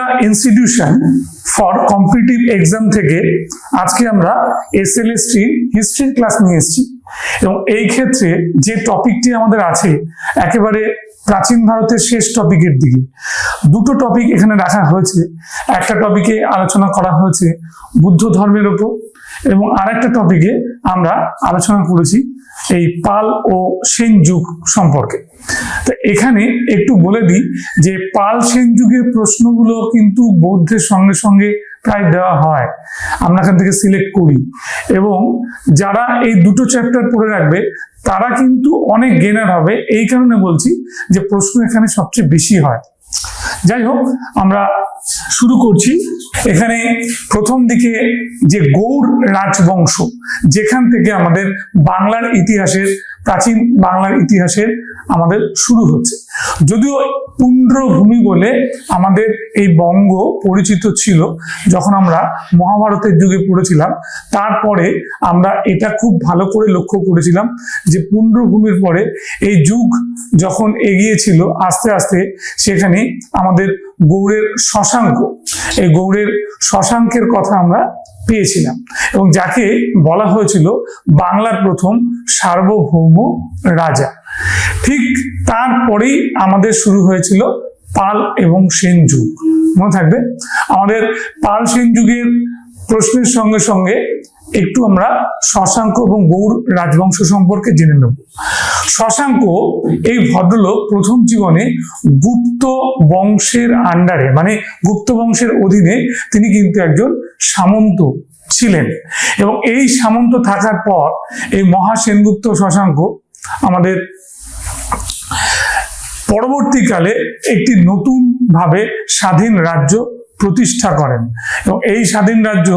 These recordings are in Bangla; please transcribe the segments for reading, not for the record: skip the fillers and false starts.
India institution for competitive exam থেকে আজকে আমরা এসএলএসটি হিস্ট্রির ক্লাস নিয়ে এসেছি এবং এই ক্ষেত্রে যে টপিকটি আমাদের আছে একেবারে প্রাচীন ভারতের শেষ টপিকের দিকে দুটো টপিক এখানে রাখা হয়েছে। একটা টপিকে আলোচনা করা হয়েছে বুদ্ধ ধর্মের উপর এবং আরেকটা টপিকে আমরা আলোচনা করেছি এই পাল ও সেন যুগ সম্পর্কে। তো এখানে একটু বলে দিই যে পাল সেন যুগের প্রশ্নগুলো কিন্তু বৌদ্ধের সঙ্গে সঙ্গে প্রায় দেওয়া হয়, আমরা এখান থেকে সিলেক্ট করি এবং যারা এই দুটো চ্যাপ্টার পড়ে রাখবে তারা কিন্তু অনেক গেনার হবে। এই কারণে বলছি যে প্রশ্ন এখানে সবচেয়ে বেশি হয়। যাই হোক, আমরা শুরু করছি। এখানে প্রথম দিকে যে গৌড় রাজবংশ, যেখান থেকে আমাদের বাংলার ইতিহাসের প্রাচীন বাংলার ইতিহাসের আমাদের শুরু হচ্ছে। যদিও পুণ্ড্রভূমি বলে আমাদের এই বঙ্গ পরিচিত ছিল যখন আমরা মহাভারতের যুগে পড়েছিলাম, তারপরে আমরা এটা খুব ভালো করে লক্ষ্য করেছিলাম যে পুণ্ড্রভূমির পরে এই যুগ যখন এগিয়েছিল আস্তে আস্তে সেখানে আমাদের গৌড়ের শশাঙ্ক, এই গৌড়ের শশাঙ্কের কথা আমরা পেয়েছিলাম এবং যাকে বলা হয়েছিল বাংলার প্রথম সার্বভৌম রাজা। ঠিক তারপরেই আমাদের শুরু হয়েছিল পাল এবং সেন যুগ। মনে থাকবে আমাদের পাল সেন যুগের প্রশ্নের সঙ্গে সঙ্গে একটু আমরা শশাঙ্ক এবং গৌড় রাজবংশ সম্পর্কে জেনে নেব। শশাঙ্ক এই ভদ্রলোক প্রথম জীবনে গুপ্ত বংশের আন্ডারে, মানে গুপ্ত বংশের অধীনে তিনি কিন্তু একজন সামন্ত ছিলেন এবং এই সামন্ত থাকার পর এই মহা সেনগুপ্ত শশাঙ্ক আমাদের পরবর্তীকালে একটি নতুন ভাবে স্বাধীন রাজ্য প্রতিষ্ঠা করেন এবং এই স্বাধীন রাজ্য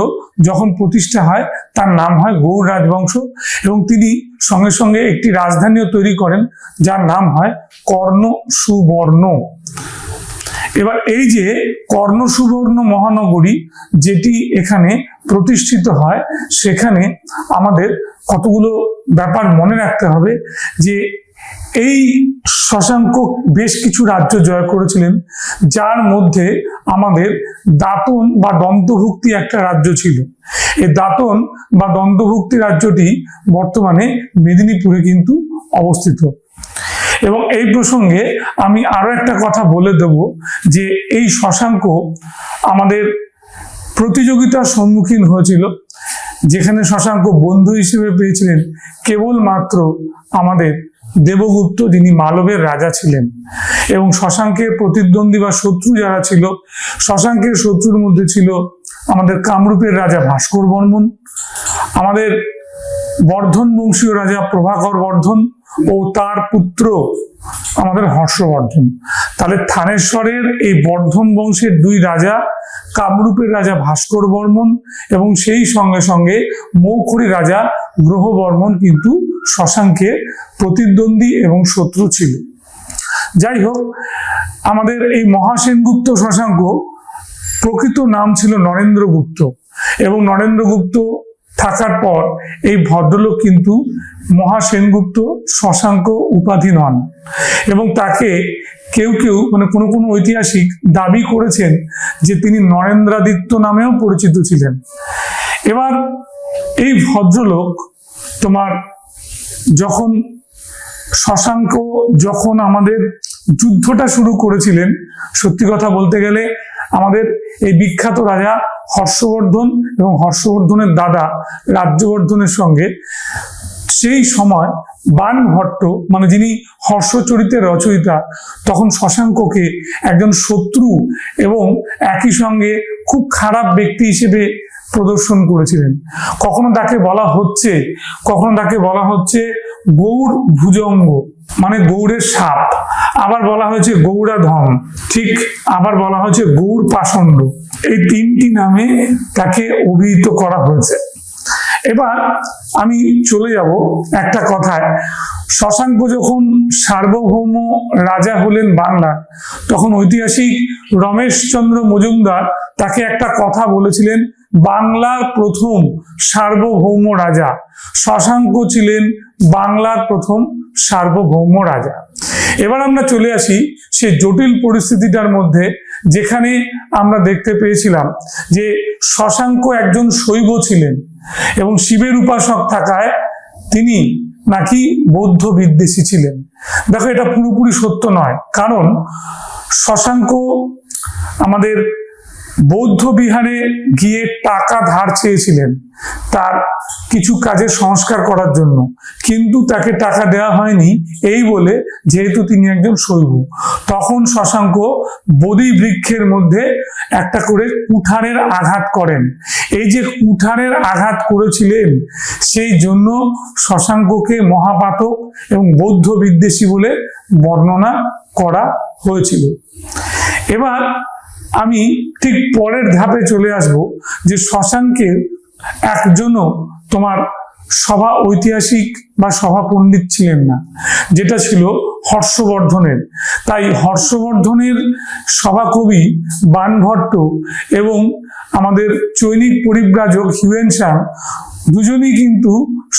যখন প্রতিষ্ঠা হয় তার নাম হয় গৌড় রাজবংশ এবং তিনি সঙ্গে সঙ্গে একটি রাজধানীও তৈরি করেন যার নাম হয় কর্ণ সুবর্ণ। এবার এই যে কর্ণ সুবর্ণ মহানগরী যেটি এখানে প্রতিষ্ঠিত হয়, সেখানে আমাদের কতগুলো ব্যাপার মনে রাখতে হবে যে এই শশাঙ্ক বেশ কিছু রাজ্য জয় করেছিলেন, যার মধ্যে আমাদের দাঁতন বা দন্তভুক্তি একটা রাজ্য ছিল। এই দাঁতন বা দন্তভুক্তি রাজ্যটি বর্তমানে মেদিনীপুরে কিন্তু অবস্থিত। এবং এই প্রসঙ্গে আমি আরো একটা কথা বলে দেব যে এই শশাঙ্ক আমাদের প্রতিযোগিতার সম্মুখীন হয়েছিল, যেখানে শশাঙ্ক বন্ধু হিসেবে পেয়েছিলেন কেবলমাত্র আমাদের দেবগুপ্ত, যিনি মালবের রাজা ছিলেন। এবং শশাঙ্কের প্রতিদ্বন্দ্বী বা শত্রু যারা ছিল, শশাঙ্কের শত্রুর মধ্যে ছিল আমাদের কামরূপের রাজা ভাস্কর বর্মন, আমাদের বর্ধন বংশীয় রাজা প্রভাকর বর্ধন ও তার পুত্র আমাদের হর্ষবর্ধন। তাহলে থানেশ্বরের এই বর্ধন বংশের দুই রাজা, কামরূপের রাজা ভাস্কর বর্মন এবং সেই সঙ্গে সঙ্গে মৌখরী রাজা গ্রহ বর্মন কিন্তু শশাঙ্কের প্রতিদ্বন্দ্বী এবং শত্রু ছিল। যাই হোক, আমাদের এই মহাসেনগুপ্ত শশাঙ্ক প্রকৃত নাম ছিল নরেন্দ্রগুপ্ত এবং নরেন্দ্রগুপ্ত থাকার পর এই ভদ্রলোক কিন্তু মহাসেনগুপ্ত শশাঙ্ক উপাধি নন এবং তাকে কেউ কেউ মানে কোনো কোনো ঐতিহাসিক দাবি করেছেন যে তিনি নরেন্দ্রাদিত্য নামেও পরিচিত ছিলেন। এবার এই ভদ্রলোক তোমার যখন শশাঙ্ক যখন আমাদের যুদ্ধটা শুরু করেছিলেন, সত্যি কথা বলতে গেলে আমাদের এই বিখ্যাত রাজা হর্ষবর্ধন এবং হর্ষবর্ধনের দাদা রাজ্যবর্ধনের সঙ্গে সেই সময় বাণভট্ট, মানে যিনি হর্ষচরিতের রচয়িতা, তখন শশাঙ্ককে একজন শত্রু এবং একই সঙ্গে খুব খারাপ ব্যক্তি হিসেবে প্রদর্শন করেছিলেন। কখনো তাকে বলা হচ্ছে গৌড় ভুজঙ্গ, মানে গৌড়ের সাপ, আবার বলা হয়েছে গৌড়াধন, ঠিক আবার বলা হয়েছে গৌড় পাষণ্ড। এই তিনটি নামে তাকে অভিহিত করা হয়েছে। এবার আমি চলে যাব একটা কথায়। শশাঙ্ক যখন সার্বভৌম রাজা হলেন বাংলার, তখন ঐতিহাসিক রমেশচন্দ্র মজুমদার তাকে একটা কথা বলেছিলেন, বাংলার প্রথম সার্বভৌম রাজা শশাঙ্ক ছিলেন বাংলার প্রথম সার্বভৌম রাজা। এবার আমরা চলে আসি সেই জটিল পরিস্থিতিটার মধ্যে, যেখানে আমরা দেখতে পেয়েছিলাম যে শশাঙ্ক একজন শৈব ছিলেন এবং শিবের উপাসক থাকায় তিনি নাকি বৌদ্ধ বিদ্বেষী ছিলেন। দেখো, এটা পুরোপুরি সত্য নয়, কারণ শশাঙ্ক আমাদের বৌদ্ধ বিহারে গিয়ে টাকা ধার চেয়েছিলেন তার কিছু কাজের সংস্কার করার জন্য, কিন্তু তাকে টাকা দেওয়া হয়নি এই বলে, যেহেতু তিনি একজন শৈব। তখন শশাঙ্ক বোধি বৃক্ষের মধ্যে একটা করে কুঠারের আঘাত করেন। এই যে কুঠারের আঘাত করেছিলেন, সেই জন্য শশাঙ্ককে মহাপাতক এবং বৌদ্ধ বিদ্বেষী বলে বর্ণনা করা হয়েছিল। এবার আমি ঠিক পরের ধাপে চলে আসব, যে শশাঙ্কের একজনও তোমার সভা ঐতিহাসিক বা সভা পণ্ডিত ছিলেন না, যেটা ছিল হর্ষবর্ধনের। তাই হর্ষবর্ধনের সভাকবি বাণভট্ট এবং আমাদের চৈনিক পরিব্রাজক হিউয়েনসাং দুজনেই কিন্তু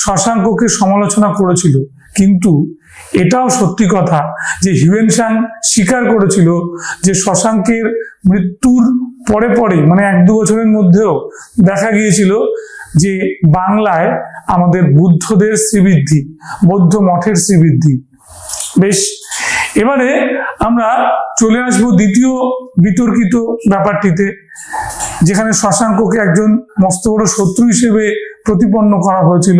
শশাঙ্ককে সমালোচনা করেছিল। কিন্তু এটাও সত্যি কথা যে হিউয়েনসাং স্বীকার করেছিল যে শশাঙ্কের মৃত্যুর পরে পরে, মানে 1-2 বছরের মধ্যেও দেখা গিয়েছিল যে বাংলায় আমাদের বুদ্ধদের শ্রীবৃদ্ধি, বৌদ্ধ মঠের শ্রীবৃদ্ধি। বেশ, এবারে আমরা চলে আসবো দ্বিতীয় বিতর্কিত ব্যাপারটিতে, যেখানে শশাঙ্ককে একজন মস্ত বড় শত্রু হিসেবে প্রতিপন্ন করা হয়েছিল।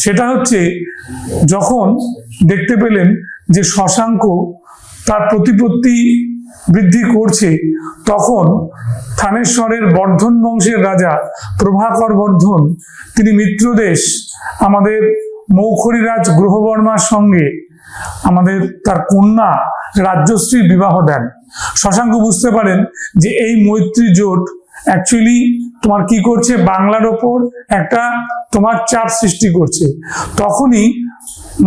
সেটা হচ্ছে যখন দেখতে পেলেন যে শশাঙ্ক তার প্রতিপত্তি বৃদ্ধি করছে, তখন থানেশ্বরের বর্ধন বংশের রাজা প্রভাকর বর্ধন তিনি মিত্রদেশ আমাদের মৌখরীরাজ গ্রহবর্মার সঙ্গে আমাদের তার কন্যা রাজ্যশ্রীর বিবাহ দেন। শশাঙ্ক বুঝতে পারেন যে এই মৈত্রী জোট অ্যাকচুয়ালি তোমার কি করছে, বাংলার ওপর একটা তোমার চাপ সৃষ্টি করছে। তখনই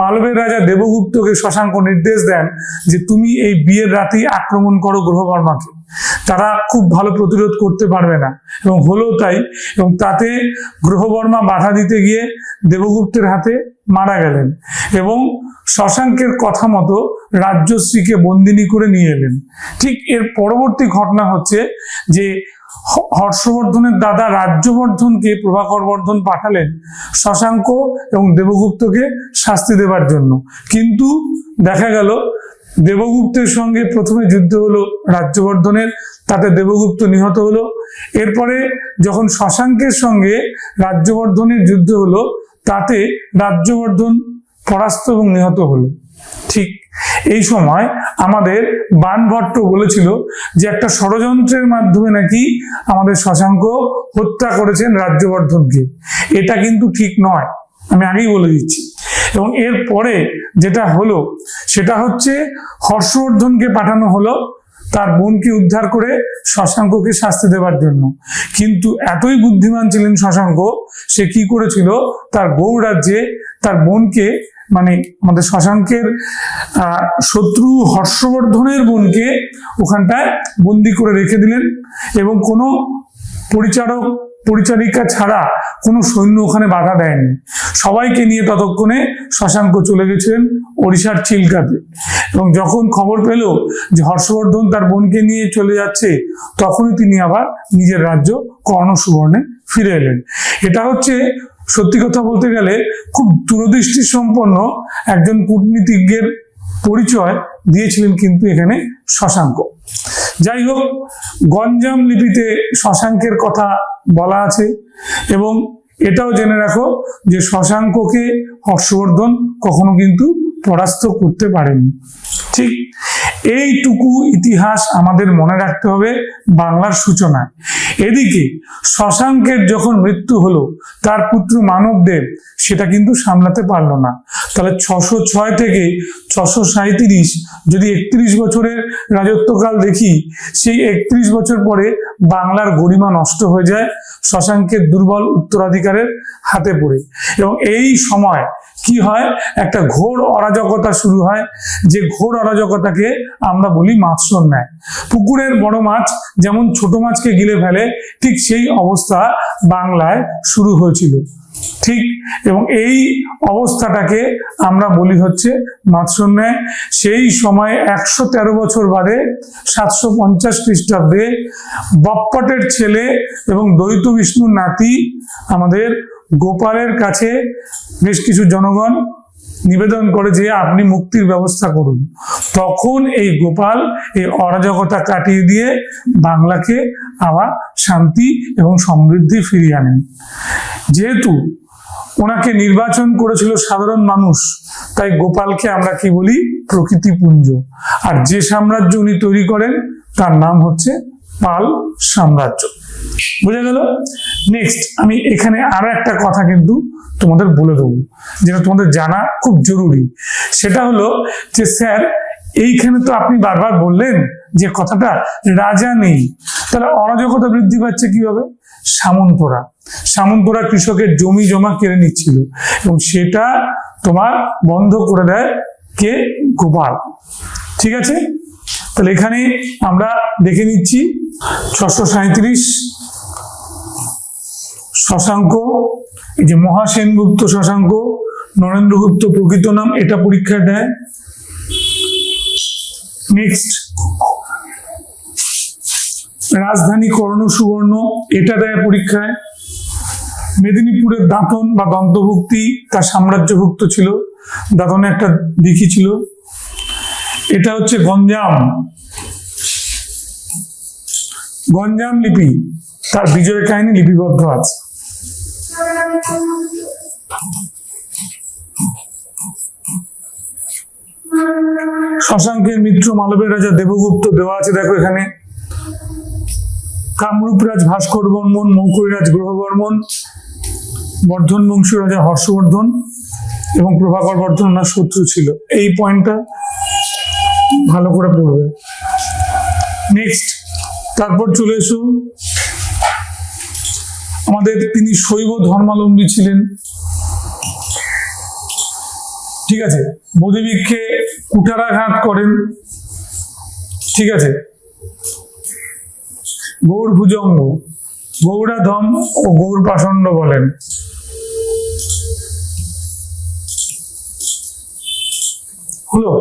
মালবের রাজা দেবগুপ্তকে শশাঙ্ক নির্দেশ দেন যে তুমি এই বিয়ের রাতেই আক্রমণ করো গ্রহবর্মাকে, তারা খুব ভালো প্রতিরোধ করতে পারবে না। এবং হলো তাই, এবং তাতে গ্রহবর্মা বাধা দিতে গিয়ে দেবগুপ্তের হাতে মারা গেলেন এবং শশাঙ্কের কথা মতো রাজ্যশ্রীকে বন্দিনী করে নিয়ে এলেন। ঠিক এর পরবর্তী ঘটনা হচ্ছে যে হর্ষবর্ধনের দাদা রাজ্যবর্ধনকে প্রভাকর বর্ধন পাঠালেন শশাঙ্ক এবং দেবগুপ্তকে শাস্তি দেবার জন্য। কিন্তু দেখা গেল দেবগুপ্তের সঙ্গে প্রথমে যুদ্ধ হলো রাজ্যবর্ধনের, তাতে দেবগুপ্ত নিহত হলো। এরপরে যখন শশাঙ্কের সঙ্গে রাজ্যবর্ধনের যুদ্ধ হলো, তাতে রাজ্যবর্ধন পরাস্ত এবং নিহত হলো। ঠিক এই সময় আমাদের বাণভট্ট বলেছিল যে একটা ষড়যন্ত্রের মাধ্যমে নাকি আমাদের শশাঙ্ক হত্যা করেছেন রাজ্যবর্ধনকে। এটা কিন্তু ঠিক নয়, আমি আগেই বলে দিচ্ছি। এবং এর পরে যেটা হলো সেটা হচ্ছে হর্ষবর্ধনকে পাঠানো হলো তার বোনকে উদ্ধার করে শশাঙ্ককে শাস্তি দেওয়ার জন্য। কিন্তু এতই বুদ্ধিমান ছিলেন শশাঙ্ক, সে কি করেছিল, তার গৌড় রাজ্যে তার বোনকে, মানে আমাদের শশাঙ্কের শত্রু হর্ষবর্ধনের বোনকে ওখানটায় বন্দি করে রেখে দিলেন এবং কোনো পরিচারিকা ছাড়া কোনো সৈন্য ওখানে বাধা দেয়নি। সবাইকে নিয়ে ততক্ষণে শশাঙ্ক চলে গেছিলেন ওড়িশার চিল্কাতে। এবং যখন খবর পেল যে হর্ষবর্ধন তার বোনকে নিয়ে চলে যাচ্ছে, তখনই তিনি আবার নিজের রাজ্য কর্ণসুবর্ণে ফিরে এলেন। এটা হচ্ছে সত্যি কথা বলতে গেলে খুব দূরদৃষ্টি সম্পন্ন একজন কূটনীতিজ্ঞের পরিচয় দিয়েছিলেন কিন্তু এখানে শশাঙ্ক। যাই হোক, গঞ্জাম লিপিতে শশাঙ্কের কথা বলা আছে এবং এটাও জেনে রাখো যে শশাঙ্ককে হর্ষবর্ধন কখনো কিন্তু পরাস্ত করতে পারেনি। ঠিক এইটুকু ইতিহাস আমাদের মনে রাখতে হবে বাংলার সূচনায়। এদিকে শশাঙ্কের যখন মৃত্যু হলো, তার পুত্র মানবদেব সেটা কিন্তু সামলাতে পারলো না। তাহলে 606 থেকে 637 যদি 31 বছরের রাজত্বকাল দেখি, সেই 31 বছর পরে বাংলার গরিমা নষ্ট হয়ে যায় শশাঙ্কের দুর্বল উত্তরাধিকারের হাতে পড়ে। এবং এই সময় কি হয়, একটা ঘোর অরাজকতা শুরু হয়, যে ঘোর অরাজকতাকে আমরা বলি মাৎস্যর ন্যায়। পুকুরের বড় মাছ যেমন ছোট মাছকে গিলে ফেলে, ঠিক সেই অবস্থা বাংলায় শুরু হয়েছিল। ঠিক, এবং এই অবস্থাটাকে আমরা বলি হচ্ছে মাৎস্যন্যায়। সেই সময় 113 বছর বাদে 750 খ্রিস্টাব্দে বপ্পটের ছেলে এবং দ্বৈত বিষ্ণুর নাতি আমাদের গোপালের কাছে বেশ কিছু জনগণ নিবেদন করে যে আপনি মুক্তির ব্যবস্থা করুন। তখন এই গোপাল এই অরাজকতা কাটিয়ে দিয়ে বাংলাকে আবার শান্তি এবং সমৃদ্ধি ফিরিয়ে আনেন। যেহেতু ওনাকে নির্বাচন করেছিল সাধারণ মানুষ, তাই গোপালকে আমরা কি বলি? প্রকৃতিপুঞ্জ। আর যে সাম্রাজ্য উনি তৈরি করেন তার নাম হচ্ছে পাল সাম্রাজ্য। বোঝা গেল? নেক্সট আমি এখানে আরো একটা কথা কিন্তু তোমাদের বলে দেবো, যেটা তোমাদের জানা খুব জরুরি। সেটা হলো যে স্যার এইখানে তো আপনি বারবার বললেন যে কথাটা রাজা নেই, তাহলে অরাজকতা বৃদ্ধি পাচ্ছে কিভাবে? সামন্তরা কৃষকের জমি জমা কেড়ে নিচ্ছিল, এবং সেটা তোমার বন্ধ করে দেয় কে? গোপাল। ঠিক আছে, তাহলে এখানে আমরা দেখে নিচ্ছি 637 শশাঙ্ক, এই যে মহাসেনগুপ্ত শশাঙ্ক, নরেন্দ্রগুপ্ত প্রকৃত নাম, এটা পরীক্ষা দেয়। নেক্সট রাজধানী কর্ণ সুবর্ণ, এটা দেয় পরীক্ষায়। মেদিনীপুরের দাঁতন বা দন্তভুক্তি তার সাম্রাজ্যভুক্ত ছিল, দাঁতনে একটা দিঘি ছিল। এটা হচ্ছে গঞ্জাম লিপি, তার বিজয় কাহিনী লিপিবদ্ধ আছে। শশাঙ্কের মিত্র মালবের রাজা দেবগুপ্ত দেওয়া আছে, দেখো এখানে। কামরূপ রাজ ভাস্কর বর্মন, মৌকুড়ি রাজ গ্রহবর্মন, বর্ধন বংশীয় রাজা হর্ষবর্ধন এবং প্রভাকর বর্ধন ওনার শত্রু ছিল। এই পয়েন্টটা ভালো করে পড়বে। নেক্সট তারপর চলে এসো, আমাদের তিনি শৈব ধর্মাবলম্বী ছিলেন। ঠিক আছে, বোধিবৃক্ষে কুঠারাঘাত করেন। ঠিক আছে, গৌর ভুজঙ্গ, গৌরাধম ও গৌর পাষণ্ড বলেন। হলো,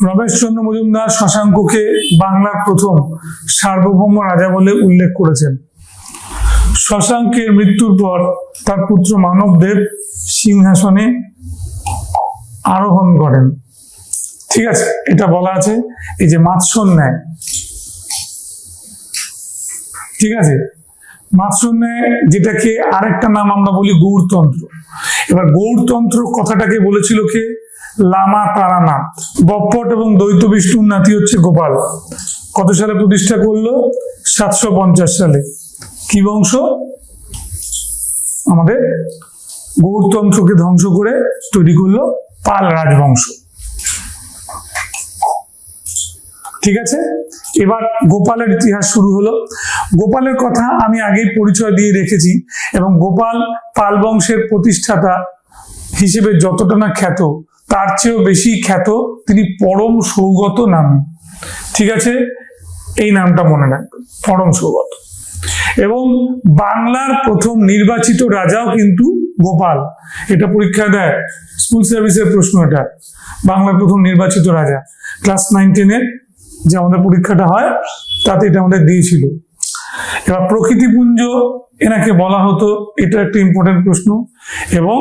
রমেশচন্দ্র মজুমদার শশাঙ্ককে বাংলার প্রথম সার্বভৌম রাজা বলে উল্লেখ করেছেন। শশাঙ্কের মৃত্যুর পর তার পুত্র মানবদেব সিংহাসনে আরোহণ করেন। ঠিক আছে, এটা বলা আছে এই যে মাৎস্যন্যায়। ঠিক আছে, মাৎস্যন্যায় যেটাকে আরেকটা নাম আমরা বলি গৌড়তন্ত্র। এবার গৌড়তন্ত্র কথাটাকে বলেছিল কে? লামা তারানাথ। বপ্পট এবং দ্বৈত বিষ্ণুর নাতি হচ্ছে গোপাল। কত সালে প্রতিষ্ঠা করলো? 750 সালে। কি বংশ? আমাদের গৌড়তন্ত্রকে ধ্বংস করে তৈরি করলো পাল রাজবংশ। ঠিক আছে, এবার গোপালের ইতিহাস শুরু হলো। গোপালের কথা আমি আগেই পরিচয় দিয়ে রেখেছি, এবং গোপাল পাল বংশের প্রতিষ্ঠাতা হিসেবে যতটা না খ্যাত, তার চেয়েও বেশি খ্যাত তিনি পরম সৌগত নামে। ঠিক আছে, এই নামটা মনে রাখবেন, পরম সৌগত। এবং বাংলার প্রথম নির্বাচিত রাজাও কিন্তু গোপাল। এটা পরীক্ষা দেয়, স্কুল সার্ভিসের প্রশ্ন এটা। বাংলার প্রথম নির্বাচিত রাজা, ক্লাস 9-10-এর যে আমাদের পরীক্ষাটা হয় তাতে এটা আমাদের দিয়েছিল। এবার প্রকৃতিপুঞ্জ এনাকে বলা হতো, এটা একটা ইম্পর্টেন্ট প্রশ্ন। এবং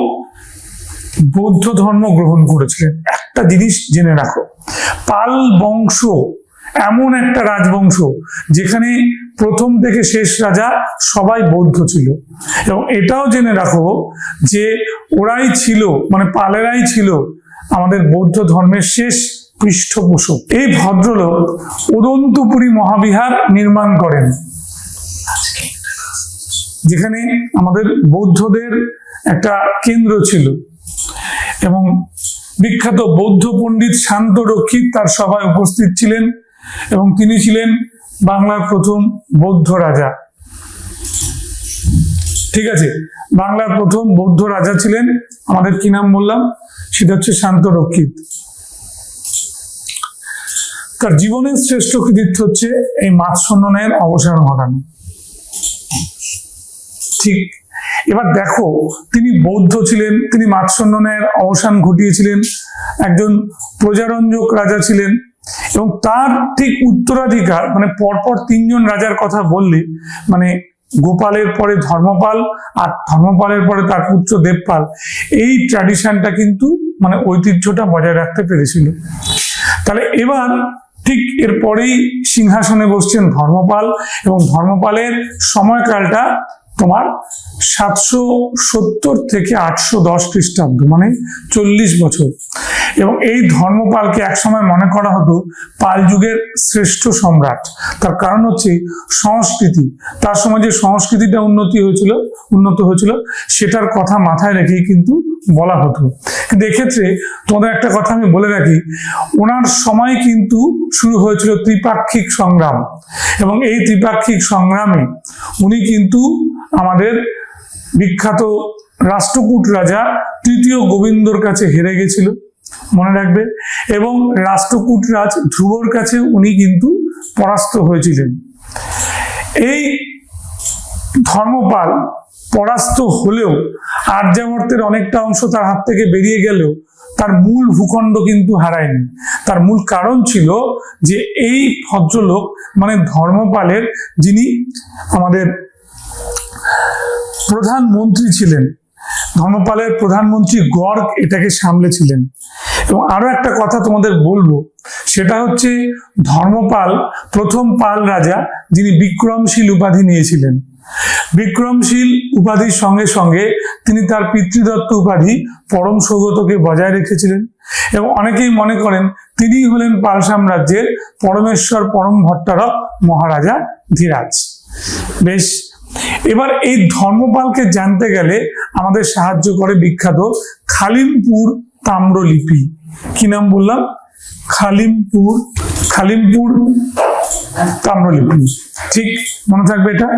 বৌদ্ধ ধর্ম গ্রহণ করেছিলেন। একটা জিনিস জেনে রাখো, পাল বংশ এমন একটা রাজবংশ যেখানে প্রথম থেকে শেষ রাজা সবাই বৌদ্ধ ছিল। এবং এটাও জেনে রাখো যে ওরাই ছিল, মানে পালেরাই ছিল আমাদের বৌদ্ধ ধর্মের শেষ পৃষ্ঠপোষক। এই ভদ্রলোক উদন্তপুরী মহাবিহার নির্মাণ করেন, যেখানে আমাদের বৌদ্ধদের একটা কেন্দ্র ছিল। এবং বিখ্যাত বৌদ্ধ পণ্ডিত শান্ত রক্ষিত তার সভায় উপস্থিত ছিলেন, এবং তিনি ছিলেন বাংলার প্রথম বৌদ্ধ রাজা। ঠিক আছে, বাংলার প্রথম বৌদ্ধ রাজা ছিলেন আমাদের কি নাম বললাম? সেটা হচ্ছে শান্ত রক্ষিত। তার জীবনের শ্রেষ্ঠ কৃতিত্ব হচ্ছে এই মাৎস্যন্যায়ের অবসান ঘটানো। ঠিক, এবার দেখো, তিনি বৌদ্ধ ছিলেন, তিনি মাৎসন্যনের অবসান ঘটিয়েছিলেন, একজন প্রজারঞ্জক রাজা ছিলেন, এবং তার ঠিক উত্তরাধিকার মানে পরপর 3 জন রাজার কথা বললে, মানে গোপালের পরে ধর্মপাল আর ধর্মপালের পরে তার পুত্র দেবপাল, এই ট্র্যাডিশনটা কিন্তু মানে ঐতিহ্যটা বজায় রাখতে পেরেছিল। তাহলে এবার ঠিক এরপরেই সিংহাসনে বসছেন ধর্মপাল, এবং ধর্মপালের সময়কালটা তোমার 770 থেকে 810 খ্রিস্টাব্দ, মানে 40 বছর। এবং এই ধর্মপালকে একসময় মনে করা হতো পাল যুগের শ্রেষ্ঠ সম্রাট। তার কারণ হচ্ছে সংস্কৃতি, তার সময় যে সংস্কৃতিটা উন্নত হয়েছিল সেটার কথা মাথায় রেখেই কিন্তু বলা হতো। কিন্তু এক্ষেত্রে তোমাদের একটা কথা আমি বলে রাখি, ওনার সময় কিন্তু শুরু হয়েছিল ত্রিপাক্ষিক সংগ্রাম, এবং এই ত্রিপাক্ষিক সংগ্রামে উনি কিন্তু আমাদের বিখ্যাত রাষ্ট্রকূট রাজা 3য় গোবিন্দর কাছে হেরে গেছিল, মনে রাখবে, এবং রাষ্ট্রকূট রাজ ধ্রুবর কাছে উনি কিন্তু পরাস্ত হয়েছিলেন। এই ধর্মপাল পরাস্ত হলেও আর্যাবর্তের অনেকটা অংশ তার হাত থেকে বেরিয়ে গেলেও তার মূল ভূখণ্ড কিন্তু হারায়নি। তার মূল কারণ ছিল যে এই ভদ্রলোক মানে ধর্মপালের, যিনি আমাদের প্রধানমন্ত্রী ছিলেন, ধর্মপালের প্রধানমন্ত্রী গর্গ এটাকে সামলেছিলেন। এবং আরো একটা কথা তোমাদের বলবো, সেটা হচ্ছে ধর্মপাল প্রথম পাল রাজা যিনি বিক্রমশীল উপাধি নিয়েছিলেন। বিক্রমশীল উপাধির সঙ্গে সঙ্গে তিনি তার পিতৃদত্ত উপাধি পরম সৌগতকে বজায় রেখেছিলেন, এবং অনেকেই মনে করেন তিনিই হলেন পাল সাম্রাজ্যের পরমেশ্বর পরম ভট্টারক মহারাজা ধীরাজ। বেশ, এবার এই ধর্মপালকে জানতে গেলে আমাদের সাহায্য করে বিখ্যাত খালিমপুর তাম্রলিপি। কি নাম বললাম? খালিমপুর তাম্রলিপি, ঠিক মনে থাকবে এটা।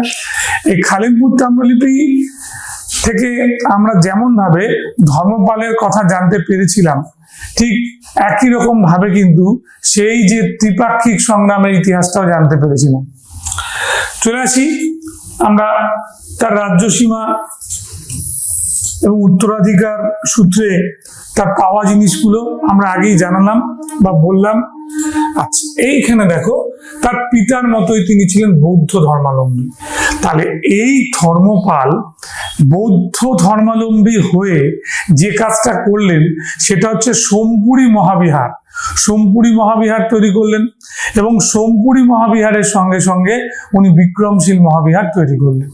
এই খালিমপুর তাম্রলিপি থেকে আমরা যেমন ভাবে ধর্মপালের কথা জানতে পেরেছিলাম, ঠিক একই রকম ভাবে কিন্তু সেই যে ত্রিপাক্ষিক সংগ্রামের ইতিহাসটাও জানতে পেরেছিলাম। চলে আসি আমরা তার রাজ্যসীমা এবং উত্তরাধিকার সূত্রে তার পাওয়া জিনিসগুলো আমরা আগেই জানালাম বা বললাম। আচ্ছা, এইখানে দেখো, তার পিতার মতোই তিনি ছিলেন বৌদ্ধ ধর্মাবলম্বী। তাহলে এই ধর্মপাল বৌদ্ধ ধর্মাবলম্বী হয়ে যে কাজটা করলেন সেটা হচ্ছে সোমপুরী মহাবিহার তৈরি করলেন, এবং সোমপুরী মহাবিহারের সঙ্গে সঙ্গে উনি বিক্রমশীল মহাবিহার তৈরি করলেন।